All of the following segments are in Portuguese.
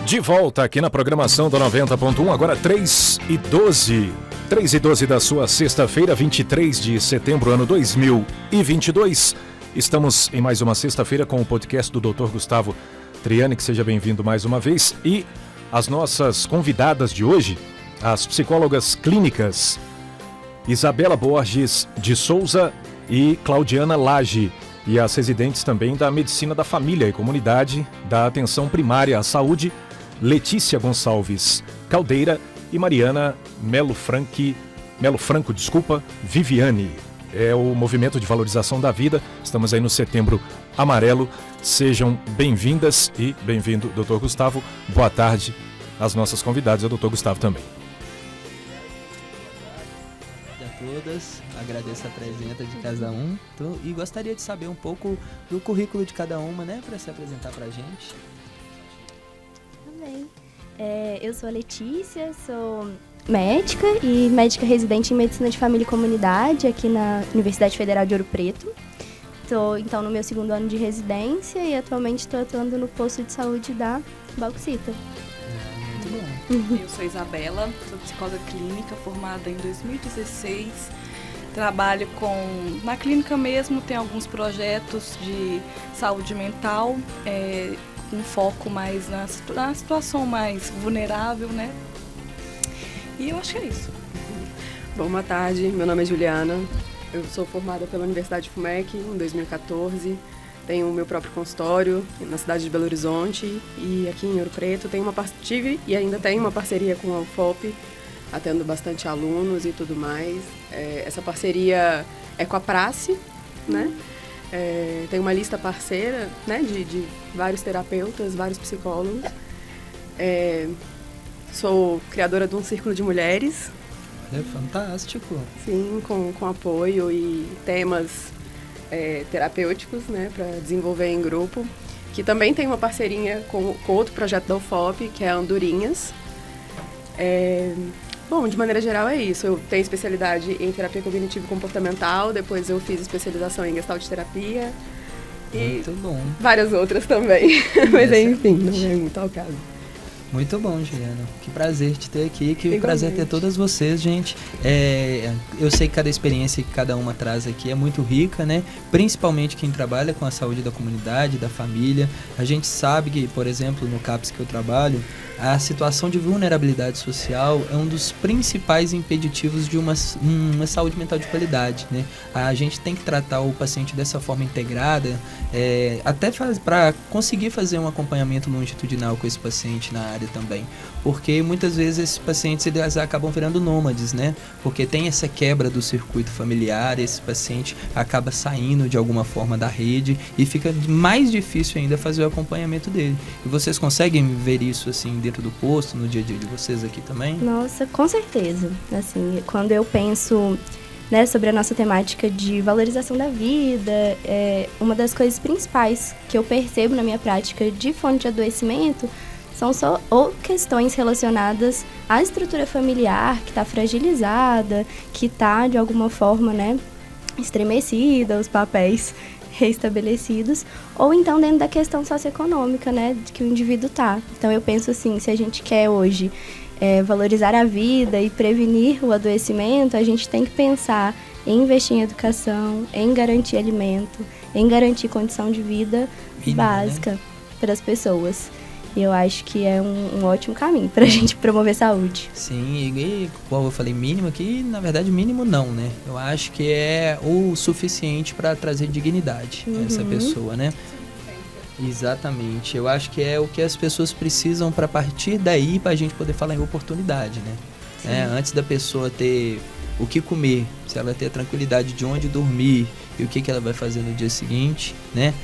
De volta aqui na programação da 90.1, agora 3h12. 3h12 da sua sexta-feira, 23 de setembro, ano 2022. Estamos em mais uma sexta-feira com o podcast do Dr. Gustavo Triani, que seja bem-vindo mais uma vez. E as nossas convidadas de hoje, as psicólogas clínicas Isabela Borges de Souza e Claudiana Lage, e as residentes também da Medicina da Família e Comunidade, da Atenção Primária à Saúde, Letícia Gonçalves Caldeira e Mariana Melo Franco, Viviane. É o Movimento de Valorização da Vida. Estamos aí no Setembro Amarelo. Sejam bem-vindas e bem-vindo, Dr. Gustavo. Boa tarde às nossas convidadas e ao Dr. Gustavo também. Todas, agradeço a presença de cada um e gostaria de saber um pouco do currículo de cada uma, né, para se apresentar para a gente. Também. Eu sou a Letícia, sou médica e médica residente em Medicina de Família e Comunidade aqui na Universidade Federal de Ouro Preto. Estou, então, no meu segundo ano de residência e atualmente estou atuando no posto de saúde da Bauxita. Muito bom. Eu sou Isabela, sou psicóloga clínica, formada em 2016. Trabalho na clínica mesmo, tem alguns projetos de saúde mental, com foco mais na situação mais vulnerável, né? E eu acho que é isso. Bom, boa tarde, meu nome é Juliana, eu sou formada pela Universidade FUMEC em 2014. Tenho o meu próprio consultório na cidade de Belo Horizonte e aqui em Ouro Preto tive e ainda tenho uma parceria com a UFOP, atendo bastante alunos e tudo mais. Essa parceria é com a Prace, né? Tem uma lista parceira, né, de vários terapeutas, vários psicólogos. Sou criadora de um círculo de mulheres. É fantástico. Sim, com apoio e temas terapêuticos, né, para desenvolver em grupo, que também tem uma parceria com outro projeto da UFOP, que é a Andorinhas. Bom, de maneira geral é isso. Eu tenho especialidade em terapia cognitivo-comportamental, depois eu fiz especialização em gestalt terapia e muito bom. Várias outras também, mas enfim, não é muito ao caso. Muito bom, Juliana. Que prazer te ter aqui, que Igualmente. prazer ter todas vocês, gente. Eu sei que cada experiência que cada uma traz aqui é muito rica, né? Principalmente quem trabalha com a saúde da comunidade, da família. A gente sabe que, por exemplo, no CAPS que eu trabalho, a situação de vulnerabilidade social é um dos principais impeditivos de uma saúde mental de qualidade, né? A gente tem que tratar o paciente dessa forma integrada, até para conseguir fazer um acompanhamento longitudinal com esse paciente na área também, porque muitas vezes esses pacientes eles acabam virando nômades, né? Porque tem essa quebra do circuito familiar, esse paciente acaba saindo de alguma forma da rede e fica mais difícil ainda fazer o acompanhamento dele. E vocês conseguem ver isso assim dentro do posto, no dia a dia de vocês aqui também? Nossa, com certeza. Assim, quando eu penso, né, sobre a nossa temática de valorização da vida, uma das coisas principais que eu percebo na minha prática de fonte de adoecimento são só ou questões relacionadas à estrutura familiar que está fragilizada, que está de alguma forma, né, estremecida, os papéis reestabelecidos, ou então dentro da questão socioeconômica, né, de que o indivíduo está. Então eu penso assim, se a gente quer hoje valorizar a vida e prevenir o adoecimento, a gente tem que pensar em investir em educação, em garantir alimento, em garantir condição de vida básica, né, para as pessoas. E eu acho que é um ótimo caminho para a gente promover saúde. Sim, e como eu falei, mínimo aqui, na verdade mínimo não, né? Eu acho que é o suficiente para trazer dignidade a essa pessoa, né? Exatamente, eu acho que é o que as pessoas precisam para partir daí para a gente poder falar em oportunidade, né? Antes da pessoa ter o que comer, se ela ter a tranquilidade de onde dormir e o que ela vai fazer no dia seguinte, né?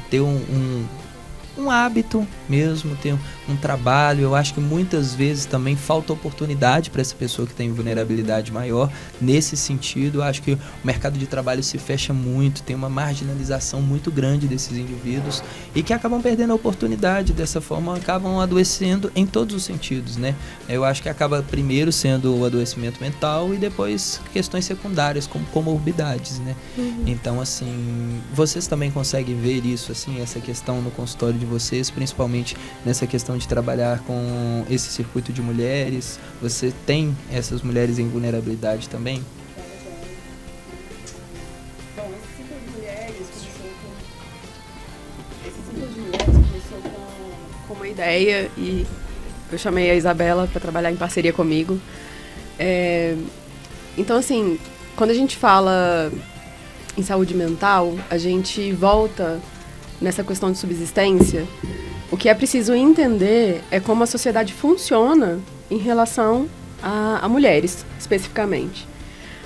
Ter um hábito mesmo, ter um trabalho. Eu acho que muitas vezes também falta oportunidade para essa pessoa que tem vulnerabilidade maior. Nesse sentido, eu acho que o mercado de trabalho se fecha muito, tem uma marginalização muito grande desses indivíduos e que acabam perdendo a oportunidade. Dessa forma, acabam adoecendo em todos os sentidos, né? Eu acho que acaba primeiro sendo o adoecimento mental e depois questões secundárias, como comorbidades, né? Então, assim, vocês também conseguem ver isso, assim, essa questão no consultório de vocês, principalmente nessa questão de trabalhar com esse circuito de mulheres? Você tem essas mulheres em vulnerabilidade também? Bom, esse ciclo de mulheres começou com uma ideia e eu chamei a Isabela para trabalhar em parceria comigo. Então, assim, quando a gente fala em saúde mental, a gente volta nessa questão de subsistência. O que é preciso entender é como a sociedade funciona em relação a mulheres, especificamente.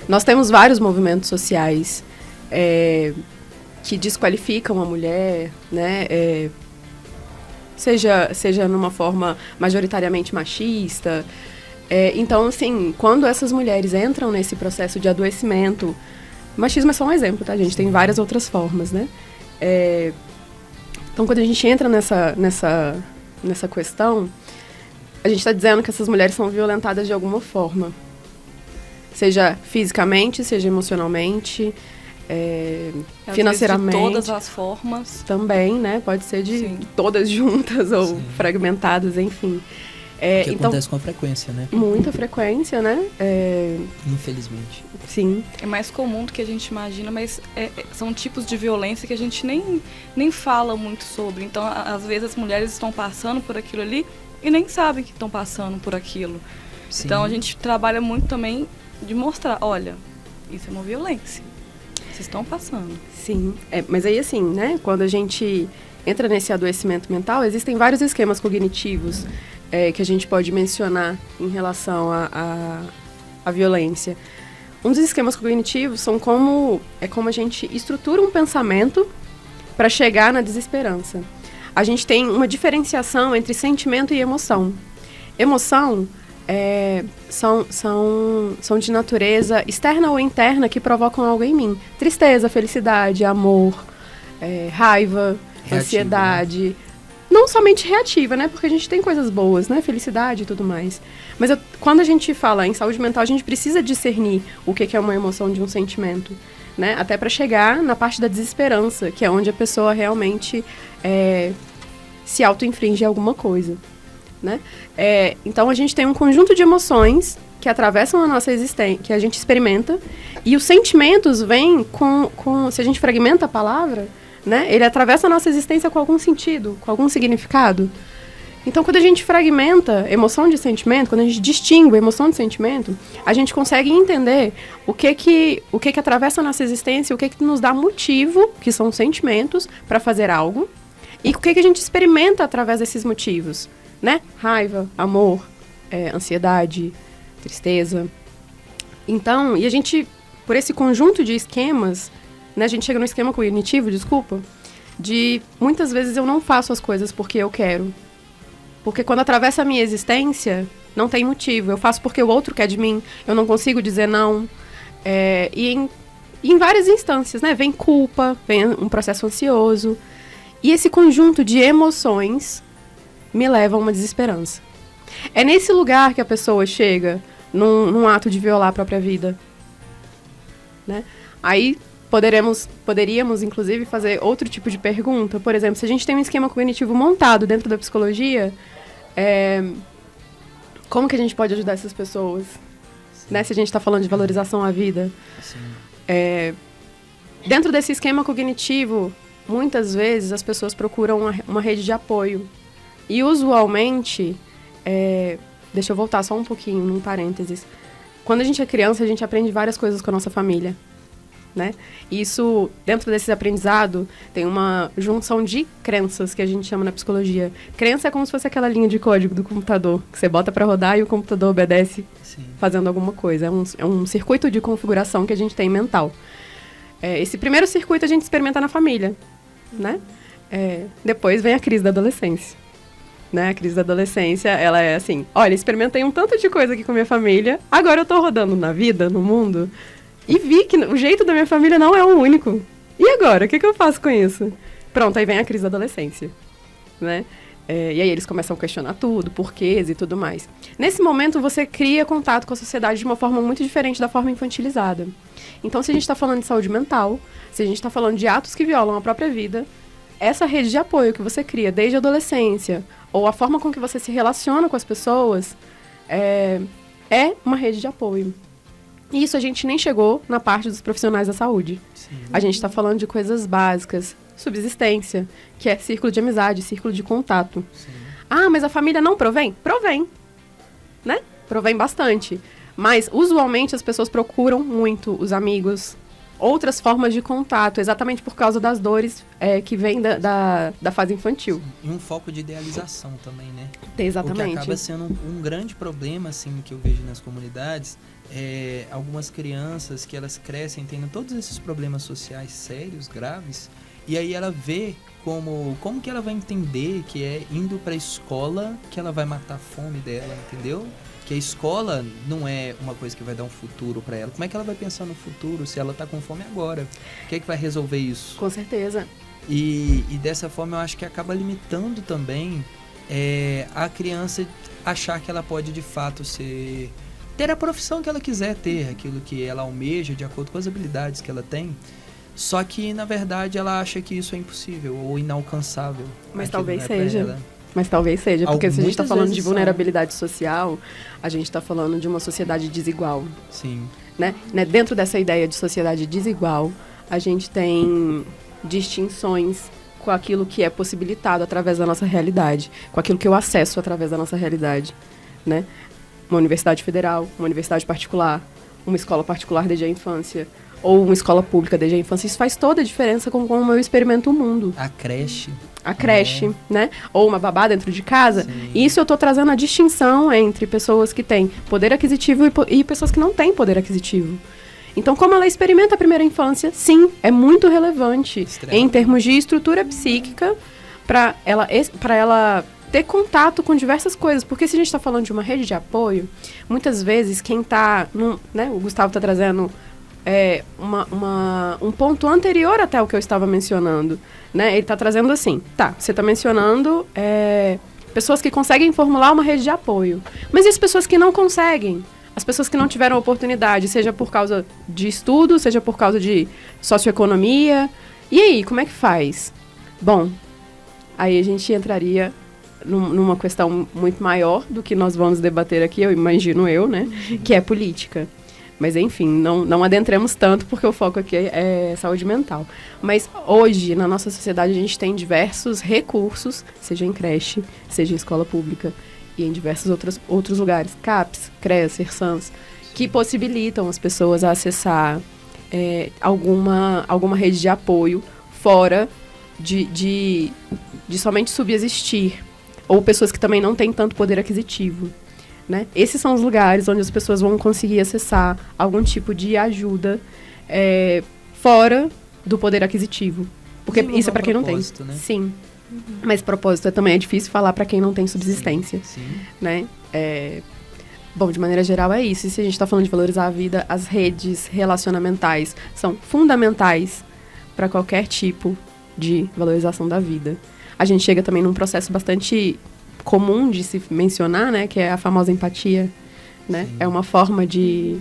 Nós temos vários movimentos sociais que desqualificam a mulher, né? Seja numa forma majoritariamente machista. Então, assim, quando essas mulheres entram nesse processo de adoecimento, machismo é só um exemplo, tá, gente? Tem várias outras formas, né? Então, quando a gente entra nessa questão, a gente está dizendo que essas mulheres são violentadas de alguma forma. Seja fisicamente, seja emocionalmente, financeiramente. De todas as formas. Também, né? Pode ser de todas juntas ou Sim. fragmentadas, enfim. Que então, acontece com frequência, né? Muita frequência, né? Infelizmente. Sim. É mais comum do que a gente imagina, mas são tipos de violência que a gente nem fala muito sobre. Então, às vezes, as mulheres estão passando por aquilo ali e nem sabem que estão passando por aquilo. Sim. Então, a gente trabalha muito também de mostrar, olha, isso é uma violência. Vocês estão passando. Sim. Mas aí, assim, né? Quando a gente entra nesse adoecimento mental, existem vários esquemas cognitivos que a gente pode mencionar em relação à violência. Um dos esquemas cognitivos são como a gente estrutura um pensamento para chegar na desesperança. A gente tem uma diferenciação entre sentimento e emoção. Emoção são de natureza externa ou interna que provocam algo em mim. Tristeza, felicidade, amor, raiva, reativa, ansiedade. Né? Não somente reativa, né? Porque a gente tem coisas boas, né? Felicidade e tudo mais. Mas quando a gente fala em saúde mental, a gente precisa discernir o que é uma emoção de um sentimento, né? Até para chegar na parte da desesperança, que é onde a pessoa realmente se auto-infringe alguma coisa, né? Então, a gente tem um conjunto de emoções que atravessam a nossa existência, que a gente experimenta, e os sentimentos vêm se a gente fragmenta a palavra, né? Ele atravessa a nossa existência com algum sentido, com algum significado. Então, quando a gente fragmenta emoção de sentimento, quando a gente distingue emoção de sentimento, a gente consegue entender o que atravessa a nossa existência, o que nos dá motivo, que são os sentimentos, para fazer algo, e o que a gente experimenta através desses motivos, né? Raiva, amor, ansiedade, tristeza. Então, e a gente, por esse conjunto de esquemas, né, a gente chega no esquema cognitivo, de muitas vezes eu não faço as coisas porque eu quero. Porque quando atravessa a minha existência, não tem motivo. Eu faço porque o outro quer de mim, eu não consigo dizer não. E em várias instâncias, né? Vem culpa, vem um processo ansioso. E esse conjunto de emoções me leva a uma desesperança. É nesse lugar que a pessoa chega num ato de violar a própria vida, né? Aí poderíamos, inclusive, fazer outro tipo de pergunta. Por exemplo, se a gente tem um esquema cognitivo montado dentro da psicologia, como que a gente pode ajudar essas pessoas? Né? Se a gente está falando de valorização à vida. Dentro desse esquema cognitivo, muitas vezes as pessoas procuram uma rede de apoio. E, usualmente, deixa eu voltar só um pouquinho, num parênteses. Quando a gente é criança, a gente aprende várias coisas com a nossa família. Né? Isso, dentro desse aprendizado, tem uma junção de crenças que a gente chama na psicologia. Crença é como se fosse aquela linha de código do computador, que você bota para rodar e o computador obedece. Sim. Fazendo alguma coisa. É um circuito de configuração que a gente tem mental. Esse primeiro circuito a gente experimenta na família, né? Depois vem a crise da adolescência. Né? A crise da adolescência, ela é assim, olha, experimentei um tanto de coisa aqui com a minha família, agora eu tô rodando na vida, no mundo, e vi que o jeito da minha família não é o único. E agora? O que eu faço com isso? Pronto, aí vem a crise da adolescência, né? E aí eles começam a questionar tudo, porquês e tudo mais. Nesse momento, você cria contato com a sociedade de uma forma muito diferente da forma infantilizada. Então, se a gente está falando de saúde mental, se a gente está falando de atos que violam a própria vida, essa rede de apoio que você cria desde a adolescência, ou a forma com que você se relaciona com as pessoas, é uma rede de apoio. E isso a gente nem chegou na parte dos profissionais da saúde. Sim. A gente está falando de coisas básicas, subsistência, que é círculo de amizade, círculo de contato. Sim. Ah, mas a família não provém? Provém, né? Provém bastante. Mas, usualmente, as pessoas procuram muito os amigos, outras formas de contato, exatamente por causa das dores que vêm da fase infantil. E um foco de idealização também, né? Exatamente. O que acaba sendo um grande problema, assim, que eu vejo nas comunidades, algumas crianças que elas crescem tendo todos esses problemas sociais sérios, graves, e aí ela vê como que ela vai entender que é indo pra escola que ela vai matar a fome dela, entendeu? Que a escola não é uma coisa que vai dar um futuro para ela. Como é que ela vai pensar no futuro se ela tá com fome agora? O que é que vai resolver isso? Com certeza. E dessa forma eu acho que acaba limitando também a criança achar que ela pode de fato ter a profissão que ela quiser ter, aquilo que ela almeja de acordo com as habilidades que ela tem. Só que, na verdade, ela acha que isso é impossível ou inalcançável. Mas Aquilo talvez não é pra seja. ela. Mas talvez seja, porque se a gente está Muitas falando vezes de são. vulnerabilidade social, a gente está falando de uma sociedade desigual, Sim. né? Dentro dessa ideia de sociedade desigual, a gente tem distinções com aquilo que é possibilitado através da nossa realidade, com aquilo que eu acesso através da nossa realidade, né? Uma universidade federal, uma universidade particular, uma escola particular desde a infância, ou uma escola pública desde a infância. Isso faz toda a diferença com como eu experimento o mundo. A creche. A creche, né? Ou uma babá dentro de casa. Sim. Isso eu estou trazendo a distinção entre pessoas que têm poder aquisitivo e pessoas que não têm poder aquisitivo. Então, como ela experimenta a primeira infância, sim, é muito relevante em termos de estrutura psíquica para ela ter contato com diversas coisas. Porque se a gente está falando de uma rede de apoio, muitas vezes quem está... né, o Gustavo está trazendo um ponto anterior até o que eu estava mencionando, né? Ele está trazendo assim, você está mencionando pessoas que conseguem formular uma rede de apoio, mas e as pessoas que não conseguem? As pessoas que não tiveram oportunidade, seja por causa de estudo, seja por causa de socioeconomia, e aí, como é que faz? Bom, aí a gente entraria numa questão muito maior do que nós vamos debater aqui, eu imagino né? Que é política. Mas, enfim, não adentremos tanto, porque o foco aqui é saúde mental. Mas, hoje, na nossa sociedade, a gente tem diversos recursos, seja em creche, seja em escola pública, e em diversos outros lugares, CAPS, CREAS, CERSANS, que possibilitam as pessoas a acessar alguma rede de apoio fora de somente subsistir, ou pessoas que também não têm tanto poder aquisitivo. Né? Esses são os lugares onde as pessoas vão conseguir acessar algum tipo de ajuda fora do poder aquisitivo. Porque isso é para quem não tem. Né? Sim. Uhum. Mas propósito também é difícil falar para quem não tem subsistência. Sim. Né? Bom, de maneira geral é isso. E se a gente está falando de valorizar a vida, as redes relacionamentais são fundamentais para qualquer tipo de valorização da vida. A gente chega também num processo bastante comum de se mencionar, né, que é a famosa empatia, né? É uma forma de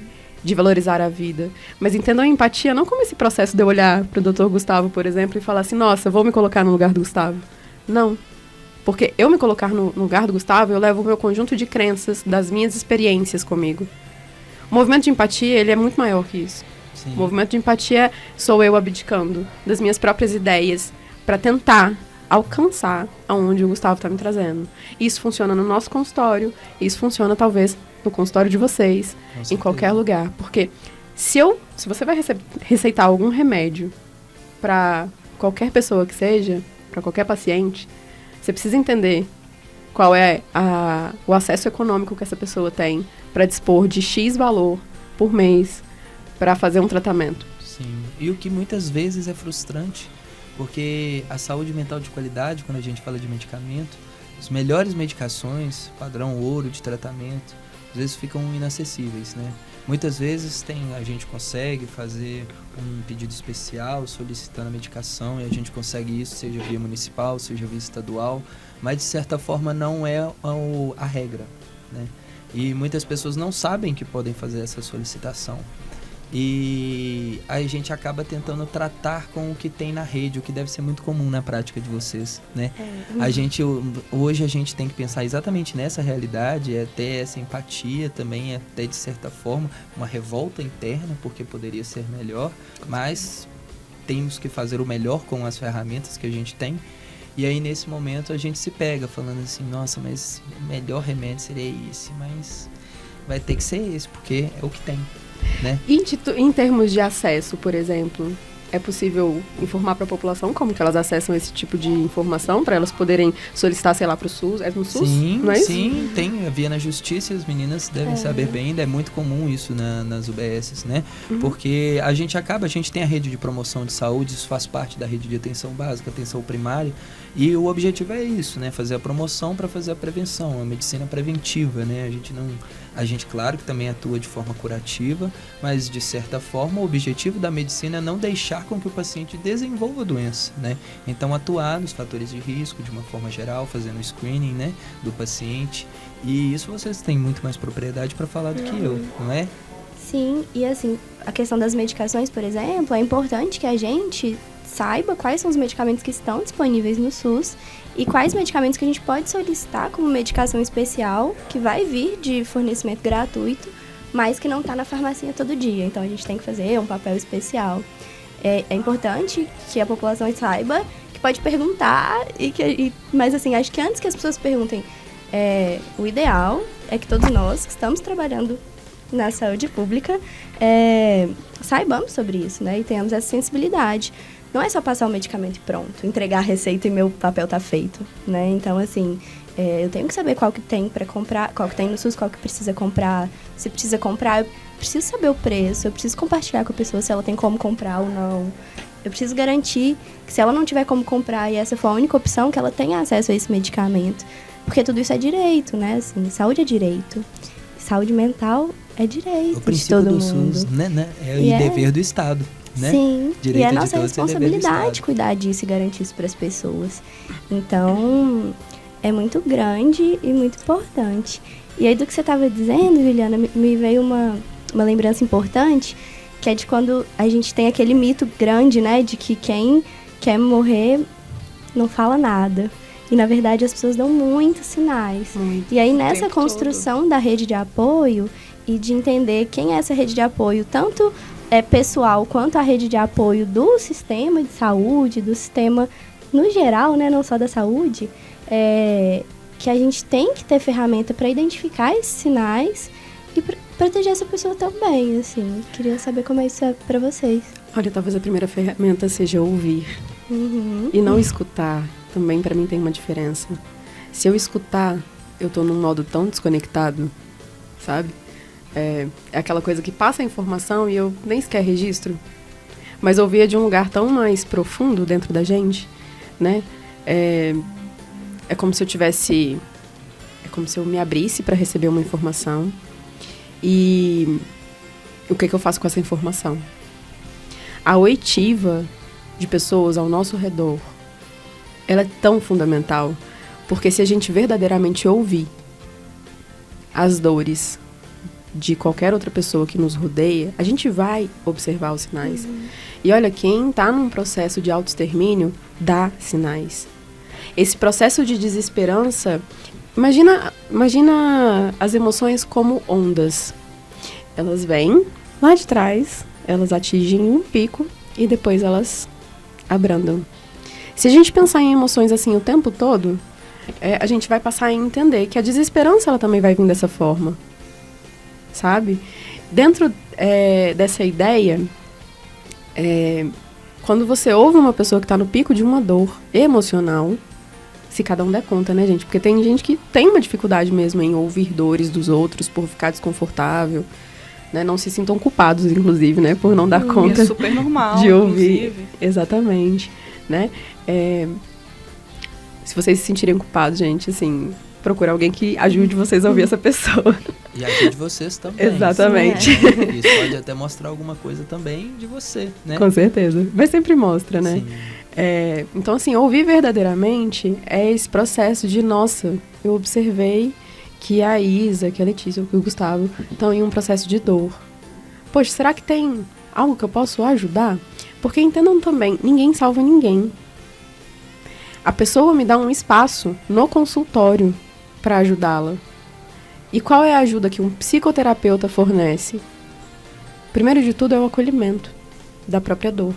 valorizar a vida. Mas entendam a empatia não como esse processo de eu olhar para o Dr. Gustavo, por exemplo, e falar assim, nossa, vou me colocar no lugar do Gustavo. Não. Porque eu me colocar no lugar do Gustavo, eu levo o meu conjunto de crenças, das minhas experiências comigo. O movimento de empatia, ele é muito maior que isso. Sim. O movimento de empatia sou eu abdicando das minhas próprias ideias para tentar alcançar aonde o Gustavo está me trazendo. Isso funciona no nosso consultório, isso funciona talvez no consultório de vocês, em qualquer lugar. Porque se você vai receitar algum remédio para qualquer pessoa que seja, para qualquer paciente, você precisa entender qual é o acesso econômico que essa pessoa tem para dispor de X valor por mês para fazer um tratamento. Sim, e o que muitas vezes é frustrante, porque a saúde mental de qualidade, quando a gente fala de medicamento, as melhores medicações, padrão ouro de tratamento, às vezes ficam inacessíveis, né? Muitas vezes a gente consegue fazer um pedido especial solicitando a medicação e a gente consegue isso, seja via municipal, seja via estadual, mas de certa forma não é a regra, né? E muitas pessoas não sabem que podem fazer essa solicitação. E a gente acaba tentando tratar com o que tem na rede, o que deve ser muito comum na prática de vocês, né? Hoje a gente tem que pensar exatamente nessa realidade, é ter essa empatia também, até de certa forma, uma revolta interna, porque poderia ser melhor, mas temos que fazer o melhor com as ferramentas que a gente tem. E aí, nesse momento, a gente se pega falando assim, nossa, mas o melhor remédio seria esse, mas vai ter que ser esse, porque é o que tem, né? Em termos de acesso, por exemplo, é possível informar para a população como que elas acessam esse tipo de informação para elas poderem solicitar, sei lá, para o SUS? É no SUS? Sim, não é isso? sim, tem a via na justiça e as meninas devem saber bem, ainda é muito comum isso nas UBSs, né? Porque a gente tem a rede de promoção de saúde, isso faz parte da rede de atenção básica, atenção primária, e o objetivo é isso, né? Fazer a promoção para fazer a prevenção, a medicina preventiva, né? A gente, claro, que também atua de forma curativa, mas, de certa forma, o objetivo da medicina é não deixar com que o paciente desenvolva a doença, né? Então, atuar nos fatores de risco, de uma forma geral, fazendo o screening, né, do paciente. E isso vocês têm muito mais propriedade para falar do que eu, não é? Sim, e assim, a questão das medicações, por exemplo, é importante que a gente saiba quais são os medicamentos que estão disponíveis no SUS e quais medicamentos que a gente pode solicitar como medicação especial, que vai vir de fornecimento gratuito, mas que não está na farmácia todo dia. Então, a gente tem que fazer um papel especial. É importante que a população saiba que pode perguntar, mas assim, acho que antes que as pessoas perguntem, o ideal é que todos nós que estamos trabalhando na saúde pública saibamos sobre isso, né? E tenhamos essa sensibilidade. Não é só passar o medicamento e pronto, entregar a receita e meu papel tá feito, né? Então, assim, eu tenho que saber qual que tem para comprar, qual que tem no SUS, qual que precisa comprar. Se precisa comprar, eu preciso saber o preço, eu preciso compartilhar com a pessoa se ela tem como comprar ou não. Eu preciso garantir que se ela não tiver como comprar e essa for a única opção, que ela tenha acesso a esse medicamento. Porque tudo isso é direito, né? Assim, saúde é direito. Saúde mental é direito de todo mundo. O princípio do SUS, né? É o dever do Estado. Né? Sim, direito e é nossa todos, responsabilidade cuidar disso e garantir isso para as pessoas. Então, é muito grande e muito importante. E aí, do que você estava dizendo, Juliana, me veio uma lembrança importante, que é de quando a gente tem aquele mito grande, né, de que quem quer morrer não fala nada. E, na verdade, as pessoas dão muitos sinais. E aí, nessa construção da rede de apoio e de entender quem é essa rede de apoio, tanto pessoal quanto a rede de apoio do sistema de saúde, do sistema no geral, né, não só da saúde, que a gente tem que ter ferramenta para identificar esses sinais e proteger essa pessoa também, assim. Queria saber como é isso para vocês. Olha, talvez a primeira ferramenta seja ouvir. E não escutar, também para mim tem uma diferença. Se eu escutar, eu tô num modo tão desconectado, sabe? É aquela coisa que passa a informação e eu nem sequer registro. Mas ouvir de um lugar tão mais profundo dentro da gente, né? É como se eu tivesse... É como se eu me abrisse para receber uma informação. E o que eu faço com essa informação? A oitiva de pessoas ao nosso redor, ela é tão fundamental. Porque se a gente verdadeiramente ouvir as dores de qualquer outra pessoa que nos rodeia, a gente vai observar os sinais. E olha, quem está num processo de autoextermínio dá sinais. Esse processo de desesperança, imagina as emoções como ondas. Elas vêm lá de trás, elas atingem um pico e depois elas abrandam. Se a gente pensar em emoções assim o tempo todo, a gente vai passar a entender que a desesperança ela também vai vir dessa forma. Sabe? Dentro dessa ideia, quando você ouve uma pessoa que está no pico de uma dor emocional, se cada um der conta, né, gente? Porque tem gente que tem uma dificuldade mesmo em ouvir dores dos outros por ficar desconfortável, né? Não se sintam culpados, inclusive, né? Por não dar conta é super normal, de ouvir. Inclusive. Exatamente, né? Se vocês se sentirem culpados, gente, assim... Procura alguém que ajude vocês a ouvir essa pessoa. E ajude vocês também. Exatamente. Isso pode até mostrar alguma coisa também de você, né? Com certeza. Mas sempre mostra, né? Sim. Então, assim, ouvir verdadeiramente é esse processo de, nossa, eu observei que a Isa, que a Letícia, que o Gustavo estão em um processo de dor. poxa, será que tem algo que eu posso ajudar? Porque entendam também, ninguém salva ninguém. A pessoa me dá um espaço no consultório para ajudá-la. E qual é a ajuda que um psicoterapeuta fornece? Primeiro de tudo é o acolhimento da própria dor.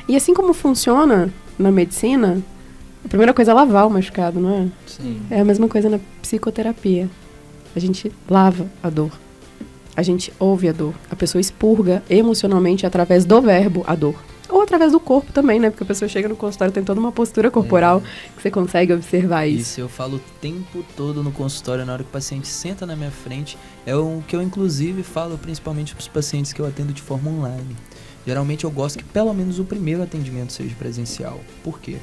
E assim como funciona na medicina, a primeira coisa é lavar o machucado, não é? Sim. É a mesma coisa na psicoterapia. A gente lava a dor. A gente ouve a dor. A pessoa expurga emocionalmente através do verbo a dor. Ou através do corpo também, né? Porque a pessoa chega no consultório, tem toda uma postura corporal que você consegue observar isso. Isso eu falo o tempo todo no consultório, na hora que o paciente senta na minha frente. É o que eu, inclusive, falo principalmente para os pacientes que eu atendo de forma online. Geralmente eu gosto que pelo menos o primeiro atendimento seja presencial. Por quê?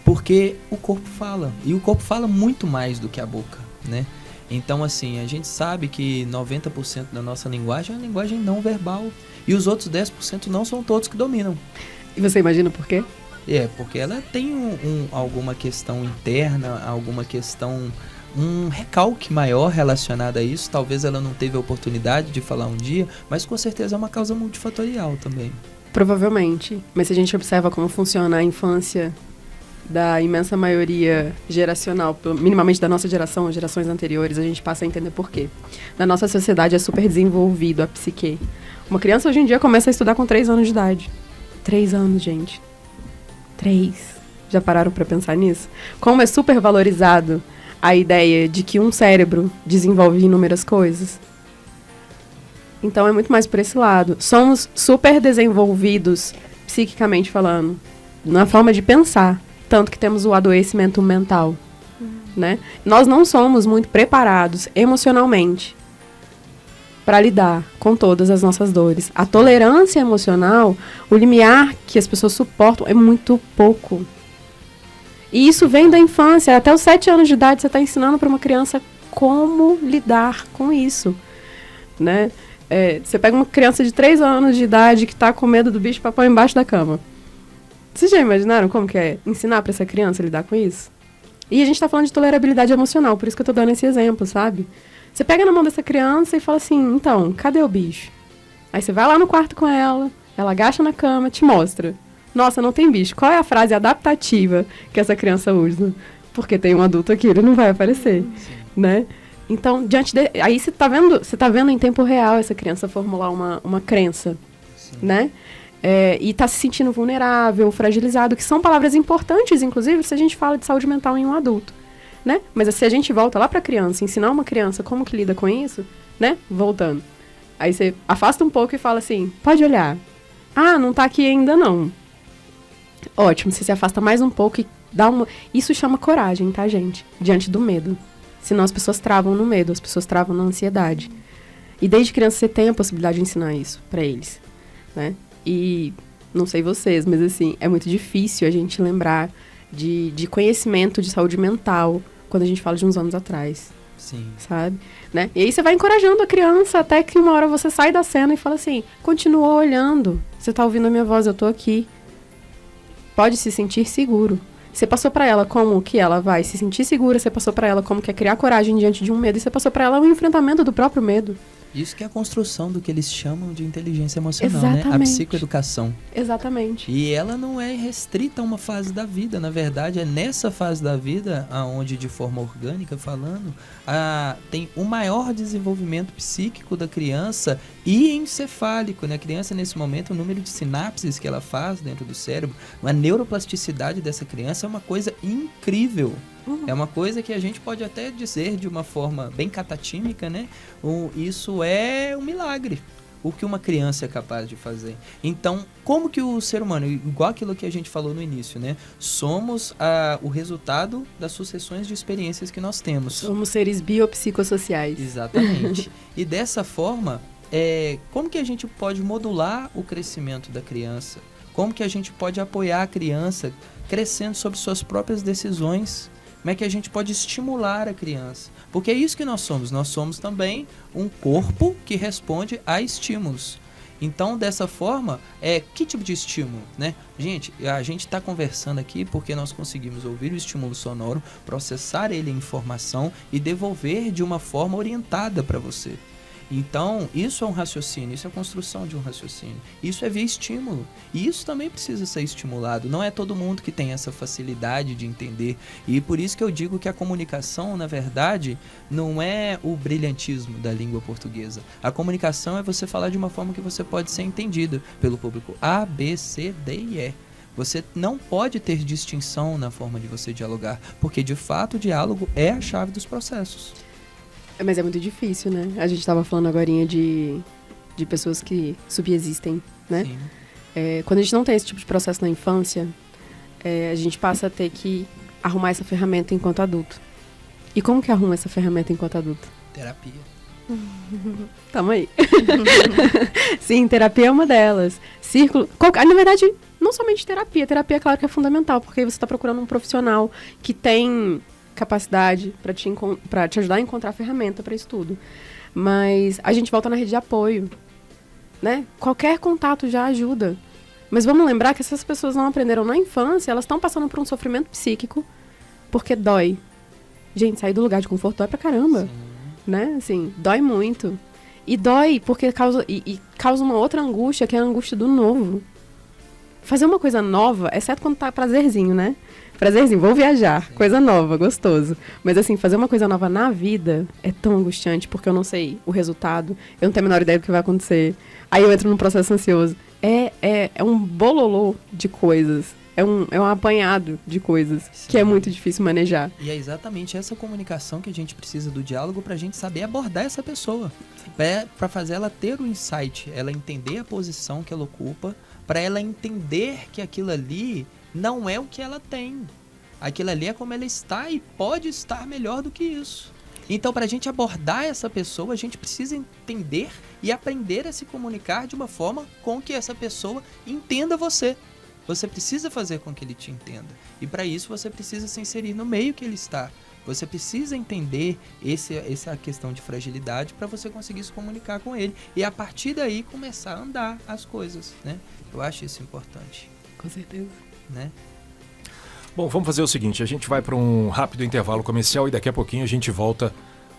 Porque o corpo fala. E o corpo fala muito mais do que a boca, né? Então, assim, a gente sabe que 90% da nossa linguagem é uma linguagem não verbal. E os outros 10% não são todos que dominam. E você imagina por quê? Porque ela tem alguma questão interna, alguma questão, um recalque maior relacionado a isso. Talvez ela não teve a oportunidade de falar um dia, mas com certeza é uma causa multifatorial também. Provavelmente. Mas se a gente observa como funciona a infância da imensa maioria geracional, minimamente da nossa geração, gerações anteriores, a gente passa a entender por quê. Na nossa sociedade é super desenvolvido a psique. Uma criança hoje em dia começa a estudar com 3 anos de idade. 3 anos, gente. 3. Já pararam pra pensar nisso? Como é super valorizado a ideia de que um cérebro desenvolve inúmeras coisas. Então é muito mais por esse lado. Somos super desenvolvidos, psiquicamente falando, na forma de pensar. Tanto que temos o adoecimento mental, né? Nós não somos muito preparados emocionalmente para lidar com todas as nossas dores. A tolerância emocional, o limiar que as pessoas suportam é muito pouco. E isso vem da infância. Até os 7 anos de idade você está ensinando para uma criança como lidar com isso, né? Você pega uma criança de 3 anos de idade que está com medo do bicho-papão embaixo da cama. Vocês já imaginaram como que é ensinar para essa criança a lidar com isso? E a gente está falando de tolerabilidade emocional, por isso que eu tô dando esse exemplo, sabe? Você pega na mão dessa criança e fala assim, então, cadê o bicho? Aí você vai lá no quarto com ela agacha na cama, te mostra. Nossa, não tem bicho. Qual é a frase adaptativa que essa criança usa? Porque tem um adulto aqui, ele não vai aparecer, né? Então, aí você tá vendo em tempo real essa criança formular uma crença, né? E tá se sentindo vulnerável, fragilizado, que são palavras importantes, inclusive, se a gente fala de saúde mental em um adulto, né? Mas se a gente volta lá pra criança, ensinar uma criança como que lida com isso, né? Voltando. Aí você afasta um pouco e fala assim, pode olhar. Ah, não tá aqui ainda não. Ótimo, você se afasta mais um pouco e dá uma... Isso chama coragem, tá, gente? Diante do medo. Senão as pessoas travam no medo, as pessoas travam na ansiedade. E desde criança você tem a possibilidade de ensinar isso pra eles, né? E não sei vocês, mas assim, é muito difícil a gente lembrar de conhecimento de saúde mental quando a gente fala de uns anos atrás. Sim. Sabe? Né? E aí você vai encorajando a criança até que uma hora você sai da cena e fala assim, continua olhando, você tá ouvindo a minha voz, eu tô aqui. Pode se sentir seguro. Você passou pra ela como que ela vai se sentir segura, você passou pra ela como que é criar coragem diante de um medo, e você passou pra ela o enfrentamento do próprio medo. Isso que é a construção do que eles chamam de inteligência emocional, Exatamente. né? A psicoeducação. Exatamente. E ela não é restrita a uma fase da vida. Na verdade, é nessa fase da vida, onde de forma orgânica falando, tem o maior desenvolvimento psíquico da criança e encefálico, né? A criança, nesse momento, o número de sinapses que ela faz dentro do cérebro, a neuroplasticidade dessa criança é uma coisa incrível. É uma coisa que a gente pode até dizer de uma forma bem catatímica, né? Isso é um milagre, o que uma criança é capaz de fazer. Então, como que o ser humano, igual aquilo que a gente falou no início, né? Somos o resultado das sucessões de experiências que nós temos. Somos seres biopsicossociais. Exatamente. E dessa forma, como que a gente pode modular o crescimento da criança? Como que a gente pode apoiar a criança crescendo sob suas próprias decisões? Como é que a gente pode estimular a criança? Porque é isso que nós somos. Nós somos também um corpo que responde a estímulos. Então, dessa forma, que tipo de estímulo, né? Gente, a gente está conversando aqui porque nós conseguimos ouvir o estímulo sonoro, processar ele em informação e devolver de uma forma orientada para você. Então, isso é um raciocínio, isso é a construção de um raciocínio. Isso é via estímulo. E isso também precisa ser estimulado. Não é todo mundo que tem essa facilidade de entender. E por isso que eu digo que a comunicação, na verdade, não é o brilhantismo da língua portuguesa. A comunicação é você falar de uma forma que você pode ser entendido pelo público A, B, C, D e E. Você não pode ter distinção na forma de você dialogar, porque de fato o diálogo é a chave dos processos. Mas é muito difícil, né? A gente estava falando agorinha de pessoas que subexistem, né? Sim. Quando a gente não tem esse tipo de processo na infância, a gente passa a ter que arrumar essa ferramenta enquanto adulto. E como que arruma essa ferramenta enquanto adulto? Terapia. Tamo aí. Sim, terapia é uma delas. Círculo. Na verdade, não somente terapia. Terapia, claro que é fundamental, porque você está procurando um profissional que tem capacidade para te ajudar a encontrar ferramenta para isso tudo. Mas a gente volta na rede de apoio, né? Qualquer contato já ajuda. Mas vamos lembrar que essas pessoas não aprenderam na infância, elas estão passando por um sofrimento psíquico, porque dói. Gente, sair do lugar de conforto dói pra caramba. Sim. Né? Assim, dói muito. E dói porque causa uma outra angústia, que é a angústia do novo. Fazer uma coisa nova, exceto quando tá prazerzinho, né? Prazerzinho, vou viajar, coisa nova, gostoso. Mas assim, fazer uma coisa nova na vida é tão angustiante, porque eu não sei o resultado, eu não tenho a menor ideia do que vai acontecer. Aí eu entro num processo ansioso. É um bololô de coisas. É um apanhado de coisas. Sim. Que é muito difícil manejar. E é exatamente essa comunicação que a gente precisa do diálogo pra gente saber abordar essa pessoa. Pra fazer ela ter o insight, ela entender a posição que ela ocupa, pra ela entender que aquilo ali não é o que ela tem. Aquilo ali é como ela está e pode estar melhor do que isso. Então, pra gente abordar essa pessoa, a gente precisa entender e aprender a se comunicar de uma forma com que essa pessoa entenda você. Você precisa fazer com que ele te entenda. E para isso você precisa se inserir no meio que ele está. Você precisa entender essa questão de fragilidade para você conseguir se comunicar com ele. E a partir daí começar a andar as coisas, né? Eu acho isso importante. Com certeza. Né? Bom, vamos fazer o seguinte, a gente vai para um rápido intervalo comercial e daqui a pouquinho a gente volta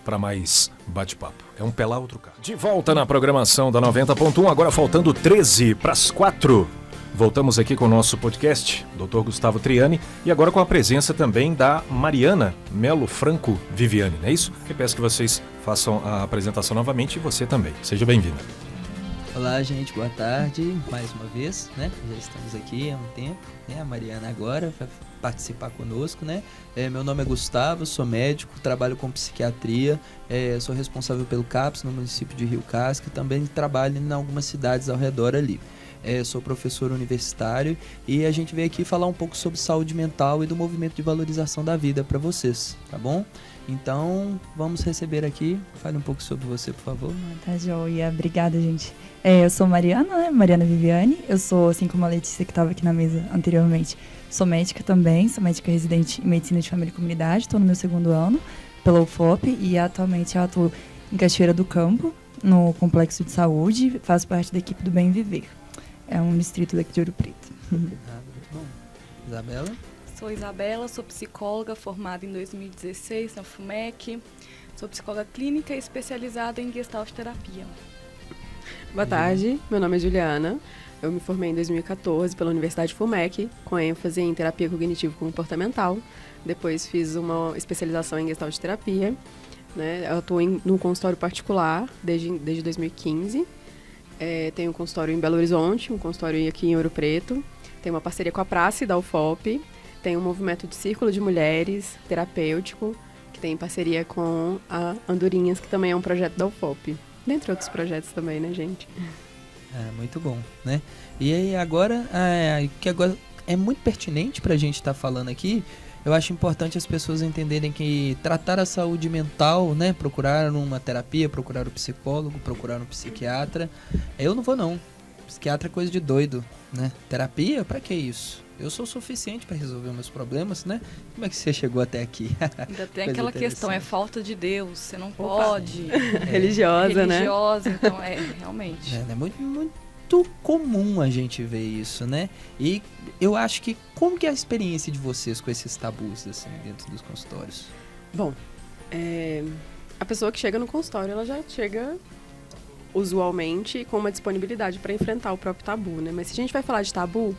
para mais bate-papo. É um pé lá, outro cá. De volta na programação da 90.1, agora faltando 13 para as 4. Voltamos aqui com o nosso podcast, Dr. Gustavo Triani, e agora com a presença também da Mariana Melo Franco Viviane, não é isso? Eu peço que vocês façam a apresentação novamente e você também. Seja bem-vinda. Olá, gente, boa tarde, mais uma vez, né? Já estamos aqui há um tempo, né? A Mariana agora vai participar conosco, né? Meu nome é Gustavo, sou médico, trabalho com psiquiatria, sou responsável pelo CAPS no município de Rio Casca, também trabalho em algumas cidades ao redor ali. Sou professor universitário e a gente veio aqui falar um pouco sobre saúde mental e do movimento de valorização da vida para vocês, tá bom? Então, vamos receber aqui, fale um pouco sobre você, por favor. Tá joia, obrigada, gente. Eu sou Mariana, né? Mariana Viviane, eu sou, assim como a Letícia que estava aqui na mesa anteriormente, sou médica também, sou médica residente em Medicina de Família e Comunidade, estou no meu 2º ano pela UFOP e atualmente eu atuo em Cachoeira do Campo, no Complexo de Saúde, faço parte da equipe do Bem Viver. É um distrito daqui de Ouro Preto. Muito bom. Isabela? Sou Isabela, sou psicóloga, formada em 2016 na FUMEC. Sou psicóloga clínica especializada em Gestalt terapia. Boa tarde, meu nome é Juliana. Eu me formei em 2014 pela Universidade FUMEC, com ênfase em terapia cognitivo-comportamental. Depois fiz uma especialização em Gestalt terapia. Né? Eu atuo num consultório particular desde 2015. Tenho um consultório em Belo Horizonte, um consultório aqui em Ouro Preto. Tenho uma parceria com a Praça da UFOP. Tenho um movimento de círculo de mulheres terapêutico, que tem parceria com a Andorinhas, que também é um projeto da UFOP. Dentre outros projetos também, né, gente? Muito bom, né? E aí agora, que agora é muito pertinente pra gente estar falando aqui, eu acho importante as pessoas entenderem que tratar a saúde mental, né? Procurar uma terapia, procurar um psicólogo, procurar um psiquiatra. Eu não vou não. Psiquiatra é coisa de doido, né? Terapia, pra que isso? Eu sou suficiente para resolver meus problemas, né? Como é que você chegou até aqui? Ainda tem aquela questão, é falta de Deus, você não pode. Religiosa, né? Religiosa, então realmente. É muito comum a gente ver isso, né? E eu acho que, como que é a experiência de vocês com esses tabus, assim, dentro dos consultórios? Bom, a pessoa que chega no consultório, ela já chega usualmente com uma disponibilidade para enfrentar o próprio tabu, né? Mas se a gente vai falar de tabu,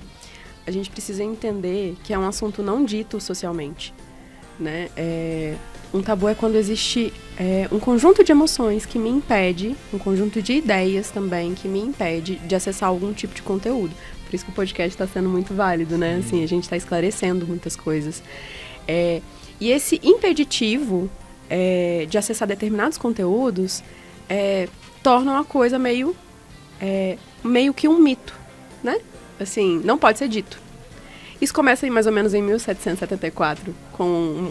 a gente precisa entender que é um assunto não dito socialmente, né? Um tabu é quando existe um conjunto de emoções que me impede, um conjunto de ideias também que me impede de acessar algum tipo de conteúdo. Por isso que o podcast está sendo muito válido, né? Assim, a gente está esclarecendo muitas coisas. E esse impeditivo de acessar determinados conteúdos torna a coisa meio que um mito, né? Assim, não pode ser dito. Isso começa mais ou menos em 1774, com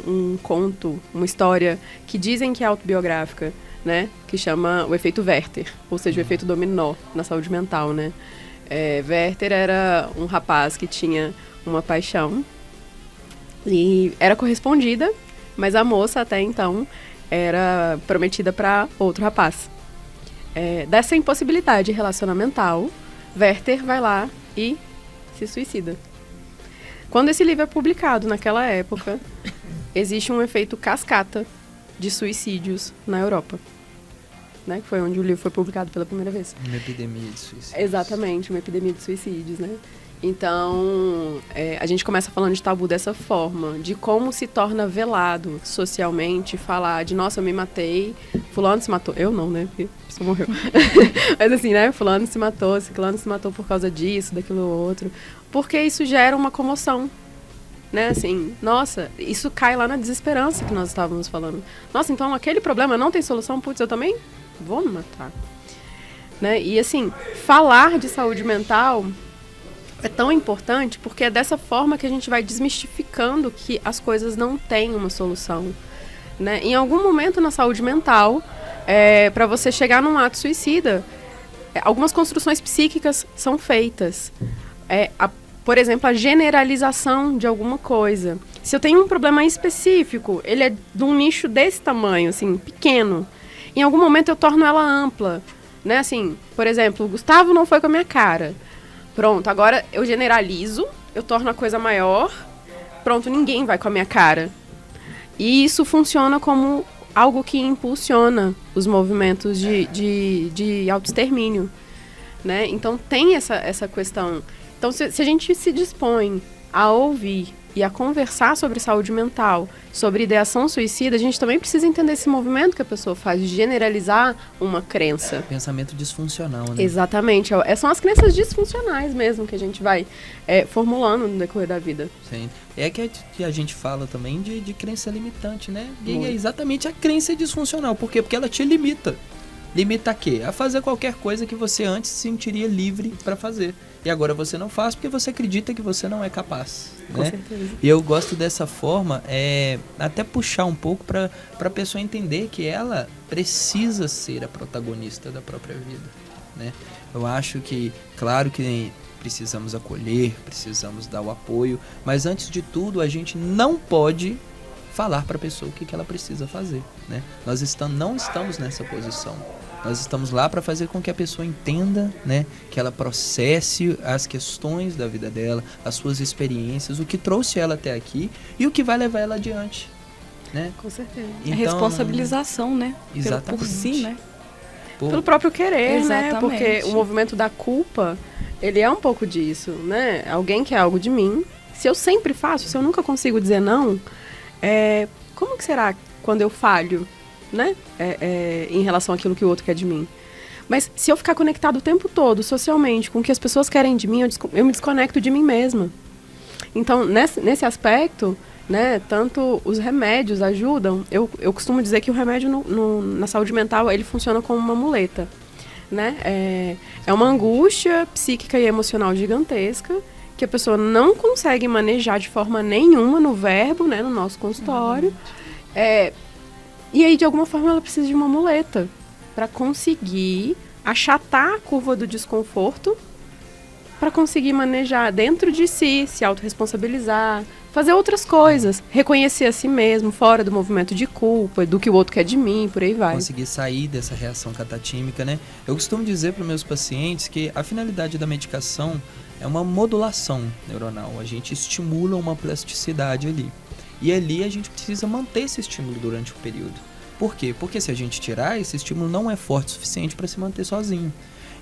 um conto, uma história que dizem que é autobiográfica, né? Que chama o efeito Werther, ou seja, o efeito dominó na saúde mental, né? Werther era um rapaz que tinha uma paixão e era correspondida, mas a moça até então era prometida para outro rapaz. Dessa impossibilidade relacionamental, Werther vai lá e se suicida. Quando esse livro é publicado naquela época, existe um efeito cascata de suicídios na Europa, né? Que foi onde o livro foi publicado pela primeira vez. Uma epidemia de suicídios. Exatamente, uma epidemia de suicídios, né? Então, a gente começa falando de tabu dessa forma, de como se torna velado socialmente falar de, nossa, eu me matei, fulano se matou. Eu não, né? Porque a pessoa morreu. Mas assim, né? Fulano se matou, ciclano se matou por causa disso, daquilo outro. Porque isso gera uma comoção, né? Assim, nossa, isso cai lá na desesperança que nós estávamos falando. Nossa, então aquele problema não tem solução? Putz, eu também vou me matar. Né? E assim, falar de saúde mental é tão importante porque é dessa forma que a gente vai desmistificando que as coisas não têm uma solução, né? Em algum momento na saúde mental, para você chegar num ato suicida, algumas construções psíquicas são feitas. Por exemplo, a generalização de alguma coisa. Se eu tenho um problema específico, ele é de um nicho desse tamanho, assim, pequeno. Em algum momento eu torno ela ampla, né? Assim, por exemplo, o Gustavo não foi com a minha cara. Pronto, agora eu generalizo, eu torno a coisa maior, pronto, ninguém vai com a minha cara. E isso funciona como algo que impulsiona os movimentos de autoextermínio, né? Então tem essa questão. Então se a gente se dispõe a ouvir e a conversar sobre saúde mental, sobre ideação suicida, a gente também precisa entender esse movimento que a pessoa faz de generalizar uma crença. Pensamento disfuncional, né? Exatamente. São as crenças disfuncionais mesmo que a gente vai formulando no decorrer da vida. Sim. É que a gente fala também de crença limitante, né? E é exatamente a crença disfuncional. Por quê? Porque ela te limita. Limita a quê? A fazer qualquer coisa que você antes se sentiria livre para fazer. E agora você não faz porque você acredita que você não é capaz. Com né? certeza. E eu gosto dessa forma, até puxar um pouco para a pessoa entender que ela precisa ser a protagonista da própria vida. Né? Eu acho que, claro que precisamos acolher, precisamos dar o apoio, mas antes de tudo a gente não pode falar para a pessoa o que ela precisa fazer. Né? Nós não estamos nessa posição. Nós estamos lá para fazer com que a pessoa entenda, né, que ela processe as questões da vida dela, as suas experiências, o que trouxe ela até aqui e o que vai levar ela adiante. Né? Com certeza. Então, a responsabilização, né? Exatamente. Por si, né? Pelo próprio querer, né? Exatamente. Porque o movimento da culpa, ele é um pouco disso, né? Alguém quer algo de mim. Se eu sempre faço, se eu nunca consigo dizer não, como que será quando eu falho? Né? Em relação àquilo que o outro quer de mim. Mas se eu ficar conectado o tempo todo, socialmente, com o que as pessoas querem de mim, eu me desconecto de mim mesma. Então, nesse aspecto, né, tanto os remédios ajudam. Eu costumo dizer que o remédio na saúde mental, ele funciona como uma muleta. Né? É uma angústia psíquica e emocional gigantesca que a pessoa não consegue manejar de forma nenhuma no verbo, né, no nosso consultório. E aí, de alguma forma, ela precisa de uma muleta para conseguir achatar a curva do desconforto, para conseguir manejar dentro de si, se autorresponsabilizar, fazer outras coisas, reconhecer a si mesmo, fora do movimento de culpa, do que o outro quer de mim, por aí vai. Conseguir sair dessa reação catatímica, né? Eu costumo dizer para os meus pacientes que a finalidade da medicação é uma modulação neuronal. A gente estimula uma plasticidade ali. E ali a gente precisa manter esse estímulo durante o período. Por quê? Porque se a gente tirar, esse estímulo não é forte o suficiente para se manter sozinho.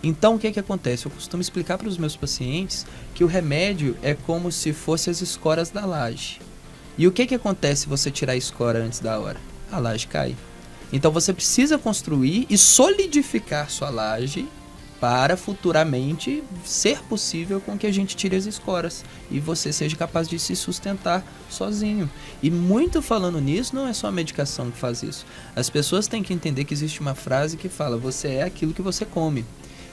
Então, o que acontece? Eu costumo explicar para os meus pacientes que o remédio é como se fosse as escoras da laje. E o que acontece se você tirar a escora antes da hora? A laje cai. Então, você precisa construir e solidificar sua laje para futuramente ser possível com que a gente tire as escoras e você seja capaz de se sustentar sozinho. E muito falando nisso, não é só a medicação que faz isso. As pessoas têm que entender que existe uma frase que fala: você é aquilo que você come.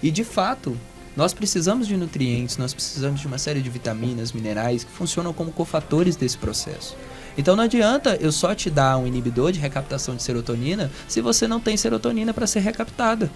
E de fato, nós precisamos de nutrientes, nós precisamos de uma série de vitaminas, minerais que funcionam como cofatores desse processo. Então não adianta eu só te dar um inibidor de recaptação de serotonina se você não tem serotonina para ser recaptada.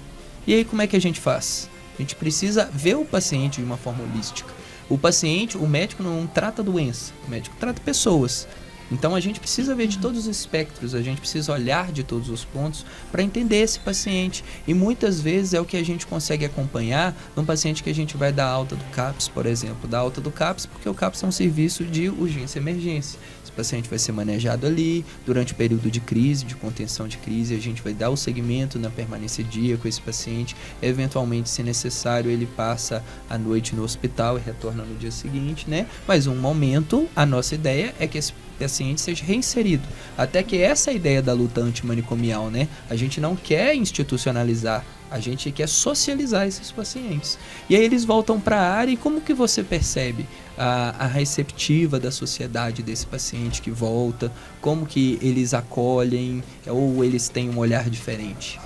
E aí como é que a gente faz? A gente precisa ver o paciente de uma forma holística. O médico não trata doença, o médico trata pessoas. Então a gente precisa ver de todos os espectros, a gente precisa olhar de todos os pontos para entender esse paciente. E muitas vezes é o que a gente consegue acompanhar num paciente que a gente vai dar alta do CAPS, por exemplo. Dar alta do CAPS porque o CAPS é um serviço de urgência e emergência. Esse paciente vai ser manejado ali durante o período de crise, de contenção de crise. A gente vai dar o segmento na permanência dia com esse paciente. Eventualmente, se necessário, ele passa a noite no hospital e retorna no dia seguinte, né? Mas um momento, a nossa ideia é que esse paciente seja reinserido. Até que essa é a ideia da luta antimanicomial, né? A gente não quer institucionalizar, a gente quer socializar esses pacientes. E aí eles voltam para a área e como que você percebe a receptiva da sociedade desse paciente que volta? Como que eles acolhem ou eles têm um olhar diferente?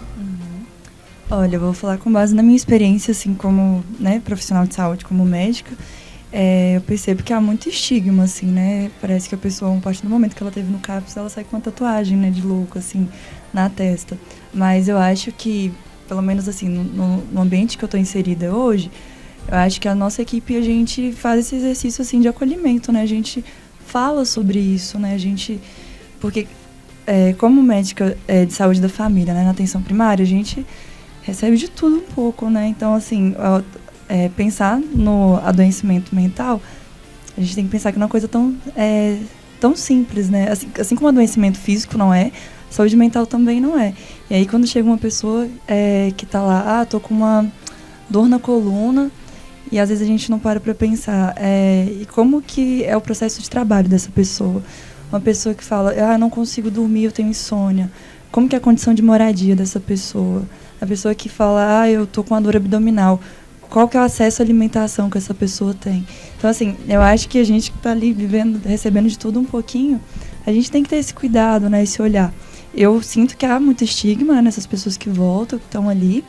Olha, eu vou falar com base na minha experiência, assim, como, né, profissional de saúde, como médica. Eu percebo que há muito estigma, assim, né? Parece que a pessoa, a partir do momento que ela teve no CAPS, ela sai com uma tatuagem, né, de louco, assim, na testa. Mas eu acho que, pelo menos, assim, no ambiente que eu tô inserida hoje, eu acho que a nossa equipe, a gente faz esse exercício, assim, de acolhimento, né? A gente fala sobre isso, né? Porque, como médica de saúde da família, né, na atenção primária, a gente recebe de tudo um pouco, né? Então, assim, pensar no adoecimento mental, a gente tem que pensar que não é uma coisa tão simples, né? Assim como o adoecimento físico não é, saúde mental também não é. E aí quando chega uma pessoa que tá lá, tô com uma dor na coluna, e às vezes a gente não para pensar, e como que é o processo de trabalho dessa pessoa? Uma pessoa que fala, não consigo dormir, eu tenho insônia. Como que é a condição de moradia dessa pessoa? A pessoa que fala, eu tô com uma dor abdominal. Qual que é o acesso à alimentação que essa pessoa tem? Então, assim, eu acho que a gente que está ali recebendo de tudo um pouquinho, a gente tem que ter esse cuidado, né, esse olhar. Eu sinto que há muito estigma nessas pessoas que voltam, que estão ali,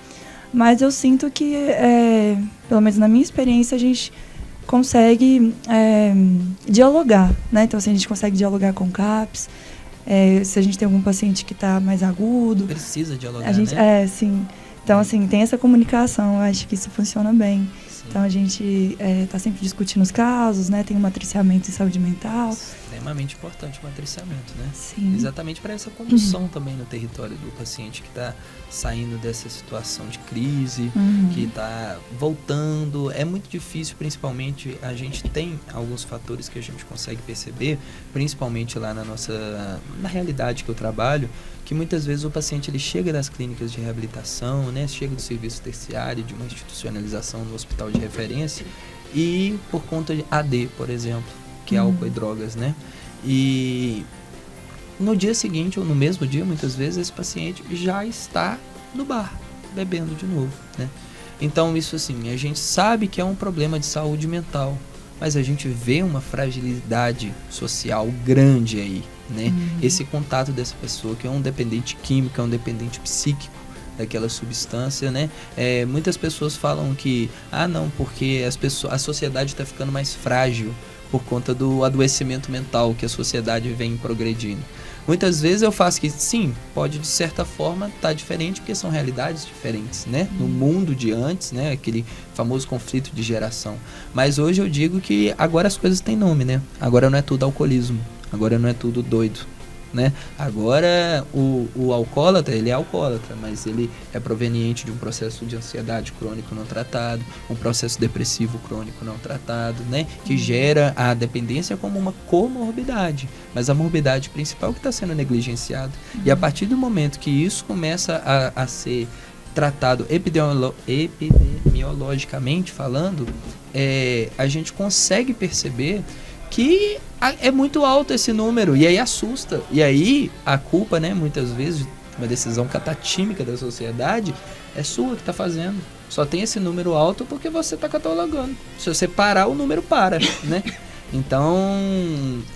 mas eu sinto que, pelo menos na minha experiência, a gente consegue dialogar, né? Então, assim, a gente consegue dialogar com o CAPS, se a gente tem algum paciente que está mais agudo. Precisa dialogar, né? Sim. Então, assim, tem essa comunicação, eu acho que isso funciona bem. Sim. Então, a gente está sempre discutindo os casos, né? Tem um matriciamento em saúde mental. Extremamente importante o matriciamento, né? Sim. Exatamente para essa condução também no território do paciente que está saindo dessa situação de crise, que está voltando. É muito difícil, principalmente, a gente tem alguns fatores que a gente consegue perceber, principalmente lá na realidade que eu trabalho, que muitas vezes o paciente ele chega das clínicas de reabilitação, né, chega do serviço terciário, de uma institucionalização no hospital de referência, e por conta de AD, por exemplo, que é álcool e drogas, né? E no dia seguinte, ou no mesmo dia, muitas vezes, esse paciente já está no bar, bebendo de novo, né? Então, isso assim, a gente sabe que é um problema de saúde mental, mas a gente vê uma fragilidade social grande aí, né? Esse contato dessa pessoa que é um dependente químico, é um dependente psíquico daquela substância, né? Muitas pessoas falam que, não, porque a sociedade está ficando mais frágil por conta do adoecimento mental que a sociedade vem progredindo. Muitas vezes eu faço que, sim, pode de certa forma estar diferente, porque são realidades diferentes, né? No mundo de antes, né? Aquele famoso conflito de geração. Mas hoje eu digo que agora as coisas têm nome, né? Agora não é tudo alcoolismo, agora não é tudo doido. né? Agora, o alcoólatra, ele é alcoólatra, mas ele é proveniente de um processo de ansiedade crônico não tratado, um processo depressivo crônico não tratado, né? Que gera a dependência como uma comorbidade, mas a morbidade principal que está sendo negligenciada. E a partir do momento que isso começa a ser tratado epidemiologicamente falando, a gente consegue perceber que é muito alto esse número, e aí assusta. E aí a culpa, né, muitas vezes, uma decisão catatímica da sociedade, é sua que está fazendo. Só tem esse número alto porque você está catalogando. Se você parar, o número para, né? Então,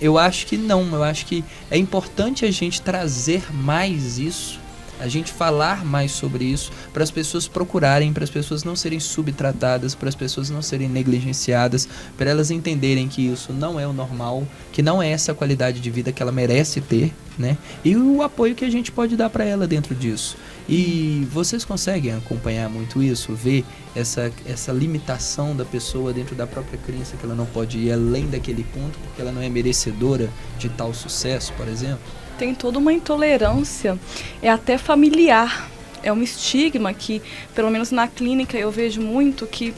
eu acho que não. Eu acho que é importante a gente trazer mais isso, a gente falar mais sobre isso, para as pessoas procurarem, para as pessoas não serem subtratadas, para as pessoas não serem negligenciadas, para elas entenderem que isso não é o normal, que não é essa qualidade de vida que ela merece ter, né? E o apoio que a gente pode dar para ela dentro disso. E vocês conseguem acompanhar muito isso, ver essa limitação da pessoa dentro da própria crença, que ela não pode ir além daquele ponto, porque ela não é merecedora de tal sucesso, por exemplo? Tem toda uma intolerância, é até familiar, é um estigma que, pelo menos na clínica, eu vejo muito que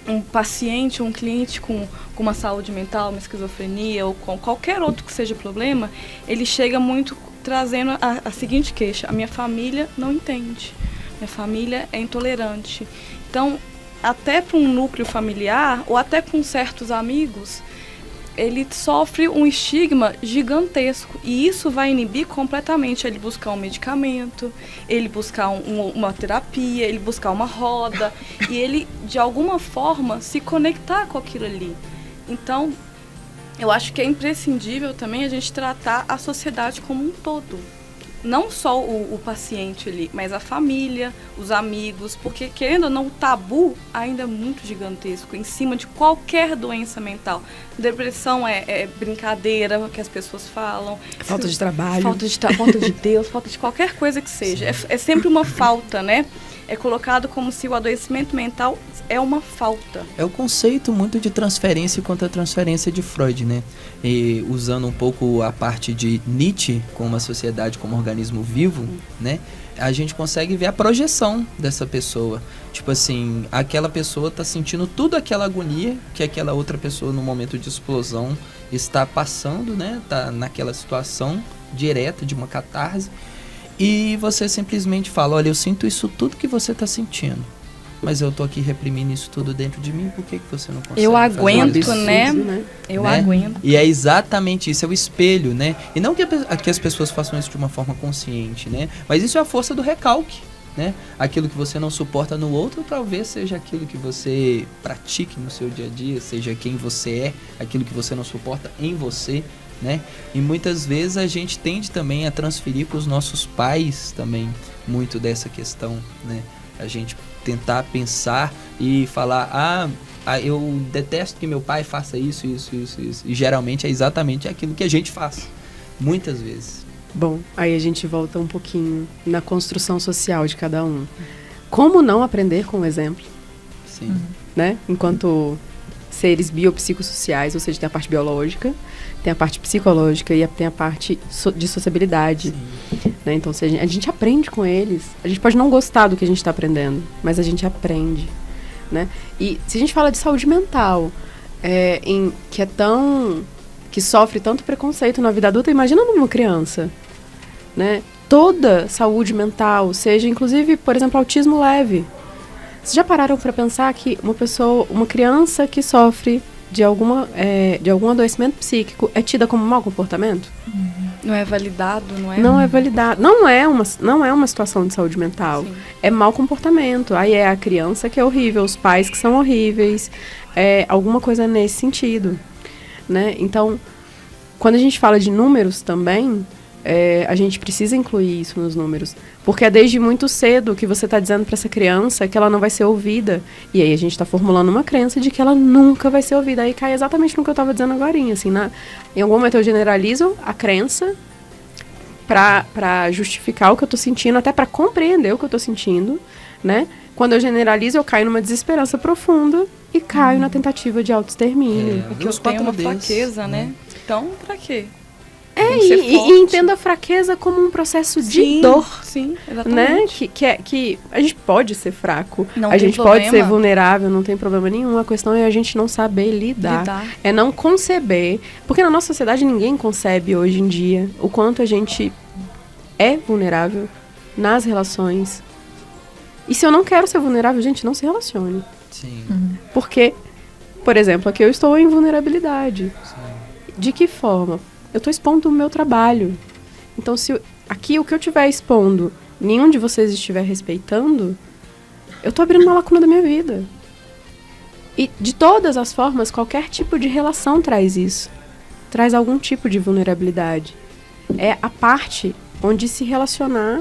um paciente, um cliente com uma saúde mental, uma esquizofrenia ou com qualquer outro que seja problema, ele chega muito trazendo a seguinte queixa: a minha família não entende, minha família é intolerante. Então, até para um núcleo familiar ou até com certos amigos, ele sofre um estigma gigantesco, e isso vai inibir completamente ele buscar um medicamento, ele buscar uma terapia, ele buscar uma roda, e ele, de alguma forma, se conectar com aquilo ali. Então, eu acho que é imprescindível também a gente tratar a sociedade como um todo. Não só o paciente ali, mas a família, os amigos, porque, querendo ou não, o tabu ainda é muito gigantesco em cima de qualquer doença mental. Depressão é brincadeira que as pessoas falam. Falta de trabalho. Falta de Deus, falta de qualquer coisa que seja. É sempre uma falta, né? É colocado como se o adoecimento mental é uma falta. É o conceito muito de transferência contra transferência de Freud, né? E usando um pouco a parte de Nietzsche, como uma sociedade como organismo vivo, né? A gente consegue ver a projeção dessa pessoa. Tipo assim, aquela pessoa tá sentindo tudo aquela agonia que aquela outra pessoa no momento de explosão está passando, né? Tá naquela situação direta de uma catarse. E você simplesmente fala: olha, eu sinto isso tudo que você está sentindo, mas eu tô aqui reprimindo isso tudo dentro de mim, por que você não consegue? Eu aguento, absurdo, né? Eu né? aguento. E é exatamente isso, é o espelho, né? E não que as pessoas façam isso de uma forma consciente, né? Mas isso é a força do recalque, né? Aquilo que você não suporta no outro, talvez seja aquilo que você pratique no seu dia a dia, seja quem você é, aquilo que você não suporta em você, né? E muitas vezes a gente tende também a transferir para os nossos pais também muito dessa questão, né? A gente tentar pensar e falar: eu detesto que meu pai faça isso. E geralmente é exatamente aquilo que a gente faz, muitas vezes. Bom, aí a gente volta um pouquinho na construção social de cada um. Como não aprender com o exemplo? Sim. Né? Enquanto seres biopsicossociais, ou seja, tem a parte biológica, tem a parte psicológica e tem a parte de sociabilidade. Né? Então, se a gente aprende com eles. A gente pode não gostar do que a gente está aprendendo, mas a gente aprende. Né? E se a gente fala de saúde mental, que sofre tanto preconceito na vida adulta, imagina numa criança. Né? Toda saúde mental, seja inclusive, por exemplo, autismo leve. Vocês já pararam para pensar que uma criança que sofre de algum adoecimento psíquico é tida como mau comportamento? Não é validado, não é? Não é validado. Não é uma situação de saúde mental. Sim. É mau comportamento. Aí é a criança que é horrível, os pais que são horríveis, alguma coisa nesse sentido. Né? Então, quando a gente fala de números também, a gente precisa incluir isso nos números. Porque é desde muito cedo que você está dizendo para essa criança que ela não vai ser ouvida. E aí a gente está formulando uma crença de que ela nunca vai ser ouvida. Aí cai exatamente no que eu estava dizendo agorinha. Assim, em algum momento eu generalizo a crença para justificar o que eu estou sentindo, até para compreender o que eu estou sentindo. Né? Quando eu generalizo, eu caio numa desesperança profunda e caio na tentativa de autoextermínio. Porque eu tenho uma fraqueza, né? Então, para quê? Tem que ser E forte. entenda a fraqueza como um processo de dor. Sim, Né? exatamente. Que a gente pode ser fraco, Não a tem gente problema. pode ser vulnerável, não tem problema nenhum. A questão é a gente não saber lidar. É não conceber. Porque na nossa sociedade ninguém concebe hoje em dia o quanto a gente é vulnerável nas relações. E se eu não quero ser vulnerável, gente, não se relacione. Sim. Porque, por exemplo, aqui eu estou em vulnerabilidade. De que forma? Eu estou expondo o meu trabalho. Então, se aqui o que eu estiver expondo, nenhum de vocês estiver respeitando, eu estou abrindo uma lacuna da minha vida. E, de todas as formas, qualquer tipo de relação traz isso. Traz algum tipo de vulnerabilidade. É a parte onde se relacionar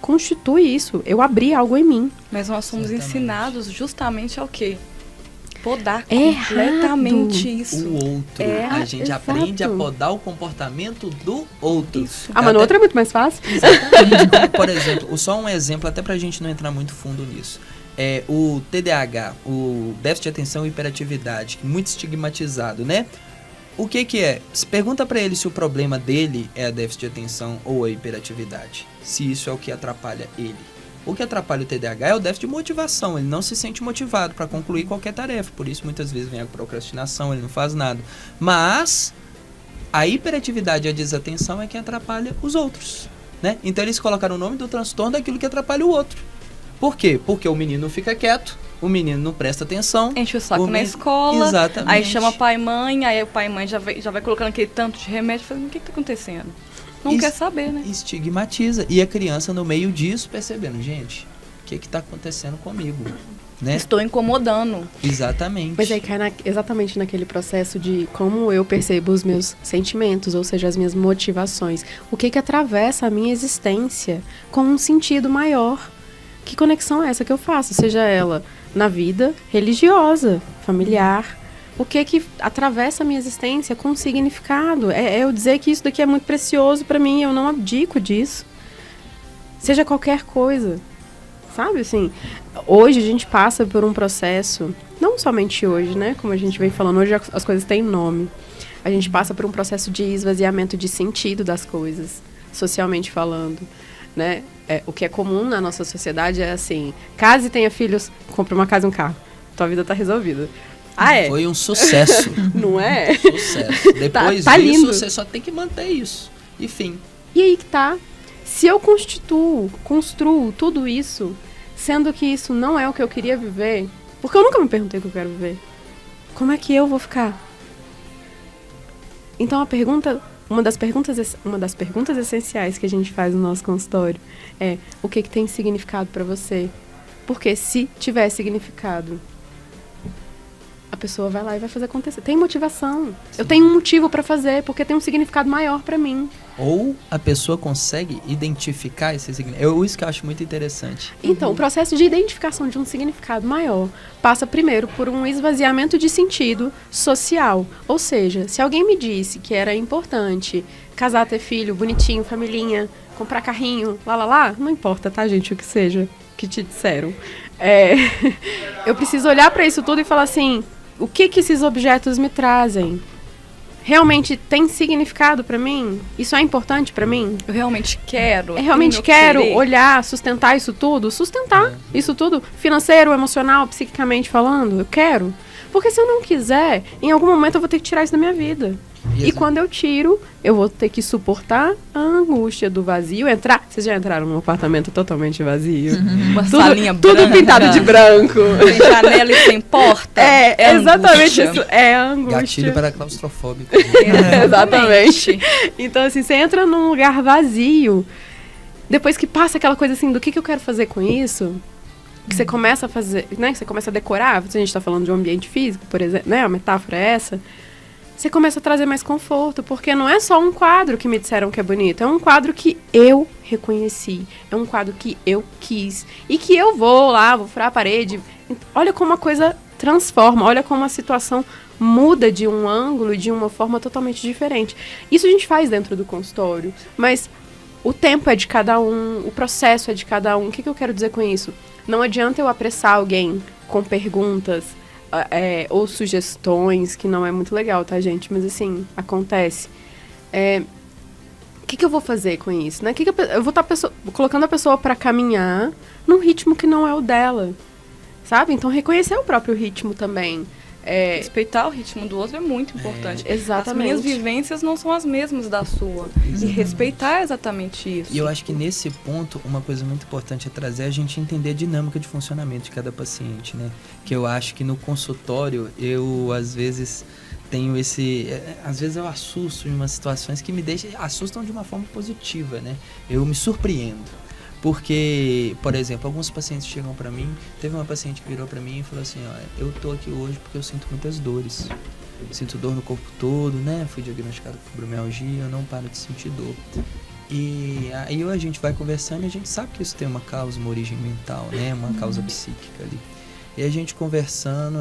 constitui isso. Eu abri algo em mim. Mas nós somos Exatamente. ensinados justamente ao quê? Podar Errado. completamente isso. O outro. A gente exato. aprende a podar o comportamento do outro. Isso. Ah, mas no outro é muito mais fácil. Exatamente. Como, por exemplo, só um exemplo, até pra gente não entrar muito fundo nisso. O TDAH, o déficit de atenção e hiperatividade, muito estigmatizado, né? O que é? Se pergunta pra ele se o problema dele é a déficit de atenção ou a hiperatividade. Se isso é o que atrapalha ele. O que atrapalha o TDAH é o déficit de motivação. Ele não se sente motivado para concluir qualquer tarefa. Por isso, muitas vezes, vem a procrastinação, ele não faz nada. Mas a hiperatividade e a desatenção é quem atrapalha os outros, né? Então, eles colocaram o nome do transtorno daquilo que atrapalha o outro. Por quê? Porque o menino fica quieto, o menino não presta atenção. Enche o saco O na men- escola. Exatamente. Aí chama pai e mãe, aí o pai e mãe já vai colocando aquele tanto de remédio, falando, o que tá acontecendo? Não Isso- quer saber, né? Estigmatiza. E a criança, no meio disso, percebendo, gente, o que tá acontecendo comigo? Né? Estou incomodando. Exatamente. Mas aí cai exatamente naquele processo de como eu percebo os meus sentimentos, ou seja, as minhas motivações. O que atravessa a minha existência com um sentido maior. Que conexão é essa que eu faço? Seja ela na vida religiosa, familiar. O que atravessa a minha existência com um significado? É eu dizer que isso daqui é muito precioso para mim, eu não abdico disso. Seja qualquer coisa. Sabe, assim, hoje a gente passa por um processo, não somente hoje, né, como a gente vem falando, hoje as coisas têm nome. A gente passa por um processo de esvaziamento de sentido das coisas, socialmente falando, né. O que é comum na nossa sociedade é assim, case e tenha filhos, compre uma casa e um carro, tua vida tá resolvida. Ah, é? Foi um sucesso. Não é? Sucesso. Depois Tá disso, lindo. você só tem que manter isso. E fim. E aí que tá. Se eu construo tudo isso, sendo que isso não é o que eu queria viver, porque eu nunca me perguntei o que eu quero viver, como é que eu vou ficar? Então uma das perguntas essenciais que a gente faz no nosso consultório é o que tem significado pra você? Porque se tiver significado, a pessoa vai lá e vai fazer acontecer. Tem motivação. Eu tenho um motivo pra fazer, porque tem um significado maior pra mim. Ou a pessoa consegue identificar esse significado. Isso que eu acho muito interessante. Então, o processo de identificação de um significado maior passa primeiro por um esvaziamento de sentido social. Ou seja, se alguém me disse que era importante casar, ter filho, bonitinho, familhinha, comprar carrinho, não importa, tá, gente, o que seja que te disseram. Eu preciso olhar para isso tudo e falar assim, o que esses objetos me trazem? Realmente tem significado para mim? Isso é importante para mim? Eu realmente quero. Eu realmente meu quero querer. olhar, sustentar isso tudo, isso tudo, financeiro, emocional, psiquicamente falando, eu quero. Porque se eu não quiser, em algum momento eu vou ter que tirar isso da minha vida. E quando eu tiro, eu vou ter que suportar a angústia do vazio, vocês já entraram num apartamento totalmente vazio? Uma salinha Tudo branca. pintado de branco. Sem janela e sem porta. É exatamente angústia. isso, é a angústia. Gatilho para claustrofóbico. Exatamente. Então, assim, você entra num lugar vazio, depois que passa aquela coisa assim, do que eu quero fazer com isso, que você começa a fazer, né, que você começa a decorar, se a gente tá falando de um ambiente físico, por exemplo, né, a metáfora é essa, você começa a trazer mais conforto, porque não é só um quadro que me disseram que é bonito, é um quadro que eu reconheci, é um quadro que eu quis, e que eu vou furar a parede. Olha como a coisa transforma, olha como a situação muda de um ângulo, de uma forma totalmente diferente. Isso a gente faz dentro do consultório, mas o tempo é de cada um, o processo é de cada um. O que eu quero dizer com isso? Não adianta eu apressar alguém com perguntas ou sugestões, que não é muito legal, tá, gente? Mas, assim, acontece. que eu vou fazer com isso, né? Eu vou estar colocando a pessoa para caminhar num ritmo que não é o dela, sabe? Então, reconhecer o próprio ritmo também. Respeitar o ritmo do outro é muito importante. Exatamente. As minhas vivências não são as mesmas da sua. E respeitar exatamente isso. E eu acho que nesse ponto, uma coisa muito importante é trazer a gente entender a dinâmica de funcionamento de cada paciente, né? Que eu acho que no consultório, eu às vezes tenho às vezes eu assusto em umas situações que assustam de uma forma positiva, né? Eu me surpreendo. Porque, por exemplo, alguns pacientes chegam pra mim, teve uma paciente que virou pra mim e falou assim, ó, eu tô aqui hoje porque eu sinto muitas dores. Sinto dor no corpo todo, né? Fui diagnosticado com fibromialgia, eu não paro de sentir dor. E aí a gente vai conversando e a gente sabe que isso tem uma causa, uma origem mental, né? Uma causa psíquica ali. E a gente conversando,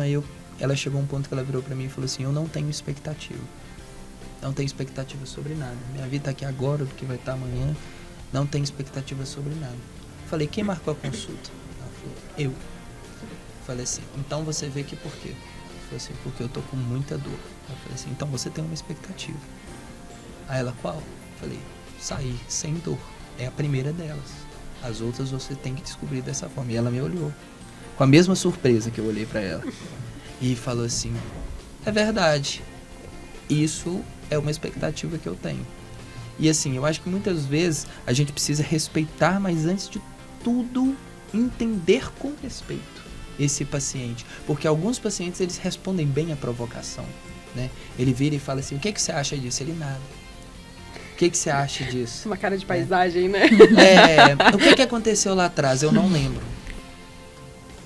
ela chegou a um ponto que ela virou pra mim e falou assim, eu não tenho expectativa. Não tenho expectativa sobre nada. Minha vida tá aqui agora, porque vai estar amanhã. Não tenho expectativa sobre nada. Falei, quem marcou a consulta? Ela falou, eu. Falei assim, então você vê que por quê? Falei assim, porque eu tô com muita dor. Eu falei assim, então você tem uma expectativa. Aí ela, qual? Falei, sair sem dor. É a primeira delas. As outras você tem que descobrir dessa forma. E ela me olhou, com a mesma surpresa que eu olhei pra ela. E falou assim, é verdade. Isso é uma expectativa que eu tenho. E assim, eu acho que muitas vezes a gente precisa respeitar, mas antes de tudo, entender com respeito esse paciente. Porque alguns pacientes, eles respondem bem à provocação, né? Ele vira e fala assim, o que você acha disso? Ele nada. O que você acha disso? Uma cara de paisagem, né? O que aconteceu lá atrás? Eu não lembro.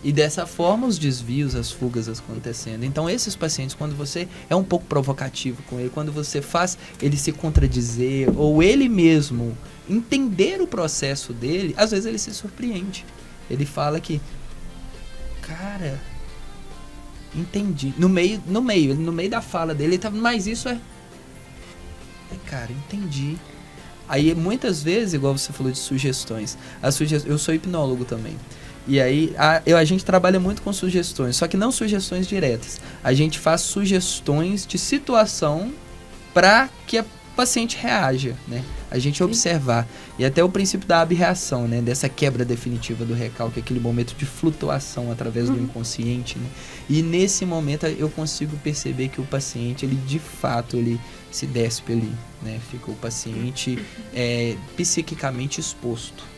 E dessa forma os desvios, as fugas acontecendo. Então esses pacientes, quando você é um pouco provocativo com ele, quando você faz ele se contradizer, ou ele mesmo entender o processo dele, às vezes ele se surpreende. Ele fala que, cara, entendi. No meio da fala dele, ele tava, mas isso cara, entendi. Aí muitas vezes, igual você falou de sugestões, eu sou hipnólogo também. E aí a gente trabalha muito com sugestões, só que não sugestões diretas. A gente faz sugestões de situação para que a paciente reaja, né? A gente observar. E até o princípio da abreação, né? Dessa quebra definitiva do recalque, aquele momento de flutuação através do inconsciente, né? E nesse momento eu consigo perceber que o paciente, ele de fato, ele se despe ali, né? Fica o paciente psiquicamente exposto.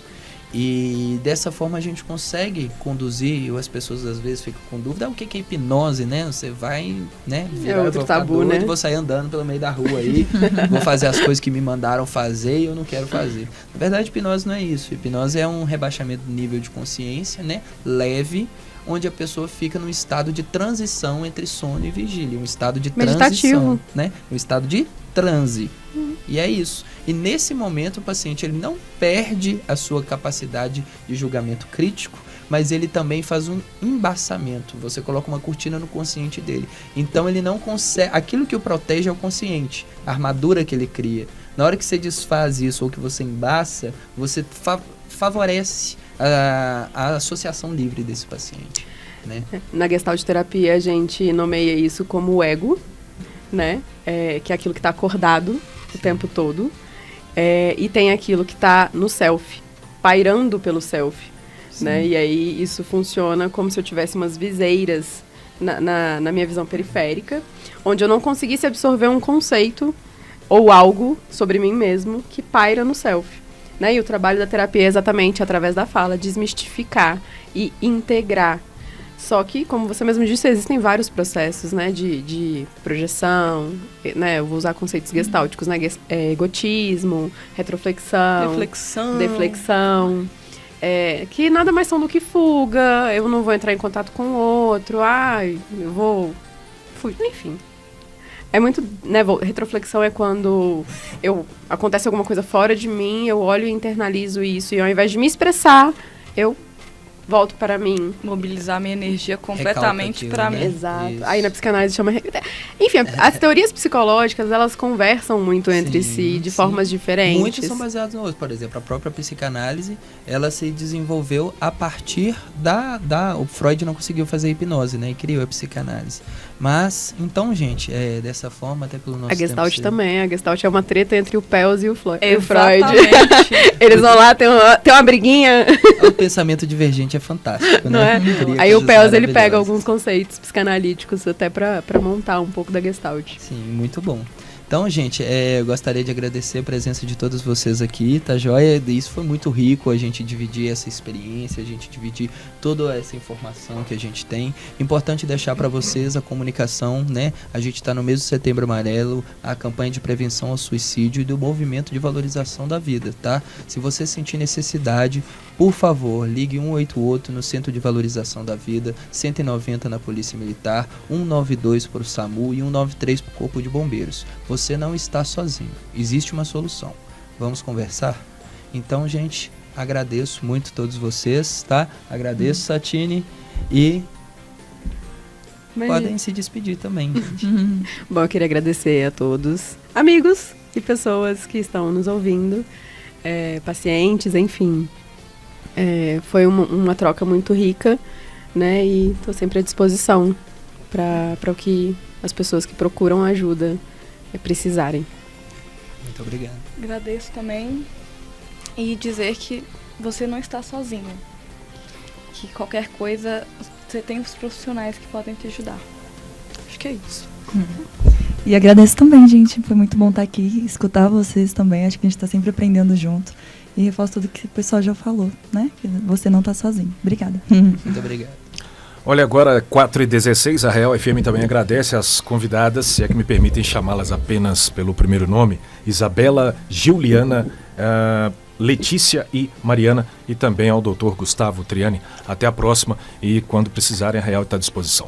E dessa forma a gente consegue conduzir, as pessoas às vezes ficam com dúvida, o que é hipnose, né? Você vai, né? É outro tabu, né? Vou sair andando pelo meio da rua aí, vou fazer as coisas que me mandaram fazer e eu não quero fazer. Na verdade, hipnose não é isso. Hipnose é um rebaixamento do nível de consciência, né? Leve, onde a pessoa fica num estado de transição entre sono e vigília. Um estado de transição, né? Um estado de transe. E é isso. E nesse momento o paciente, ele não perde a sua capacidade de julgamento crítico, mas ele também faz um embaçamento. Você coloca uma cortina no consciente dele. Então ele não consegue... Aquilo que o protege é o consciente, a armadura que ele cria. Na hora que você desfaz isso ou que você embaça, você favorece a associação livre desse paciente, né? Na Gestalt terapia a gente nomeia isso como o ego, né? Que é aquilo que está acordado o tempo todo. E tem aquilo que está no self, pairando pelo self, né? E aí isso funciona como se eu tivesse umas viseiras na minha visão periférica, onde eu não conseguisse absorver um conceito ou algo sobre mim mesmo que paira no self, né? E o trabalho da terapia é exatamente através da fala, desmistificar e integrar. Só que, como você mesmo disse, existem vários processos, né, de projeção, né, eu vou usar conceitos gestálticos, né, egotismo, retroflexão, deflexão, que nada mais são do que fuga, eu não vou entrar em contato com o outro, eu vou fugir, enfim. É muito, né, retroflexão é quando acontece alguma coisa fora de mim, eu olho e internalizo isso, e ao invés de me expressar, eu volto para mim. Mobilizar minha energia completamente para mim. Exato. Isso. Aí na psicanálise chama... Enfim, as teorias psicológicas, elas conversam muito entre si, de formas diferentes. Muitas são baseadas no outro. Por exemplo, a própria psicanálise, ela se desenvolveu a partir o Freud não conseguiu fazer hipnose, né? E criou a psicanálise. Mas, então, gente, dessa forma, até pelo nosso A Gestalt tempo, também. A Gestalt é uma treta entre o Pels e o Freud. Exatamente. Eles vão lá, tem uma briguinha. O pensamento divergente é fantástico, Não né? é? Cria Aí o coisas Pels, ele pega maravilhosas. alguns conceitos psicanalíticos até pra montar um pouco da Gestalt. Sim, muito bom. Então, gente, eu gostaria de agradecer a presença de todos vocês aqui, tá joia? Isso foi muito rico, a gente dividir essa experiência, a gente dividir toda essa informação que a gente tem. Importante deixar para vocês a comunicação, né? A gente está no mês de Setembro Amarelo, a campanha de prevenção ao suicídio e do movimento de valorização da vida, tá? Se você sentir necessidade, por favor, ligue 188 no Centro de Valorização da Vida, 190 na Polícia Militar, 192 para o SAMU e 193 para o Corpo de Bombeiros. Você não está sozinho, existe uma solução. Vamos conversar? Então, gente, agradeço muito a todos vocês, tá? Agradeço, Satine, e podem se despedir também, gente. Bom, eu queria agradecer a todos, amigos e pessoas que estão nos ouvindo, pacientes, enfim. Foi uma troca muito rica, né? E estou sempre à disposição para o que as pessoas que procuram ajuda precisarem. Muito obrigado. Agradeço também e dizer que você não está sozinho. Que qualquer coisa, você tem os profissionais que podem te ajudar. Acho que é isso. E agradeço também, gente. Foi muito bom estar aqui, escutar vocês também. Acho que a gente está sempre aprendendo junto. E reforço tudo que o pessoal já falou, né? Que você não está sozinho. Obrigada. Muito obrigado. Olha, agora 4h16, a Real FM também agradece às convidadas, se é que me permitem chamá-las apenas pelo primeiro nome, Isabela, Giuliana, Letícia e Mariana, e também ao Dr. Gustavo Triani. Até a próxima, e quando precisarem, a Real está à disposição.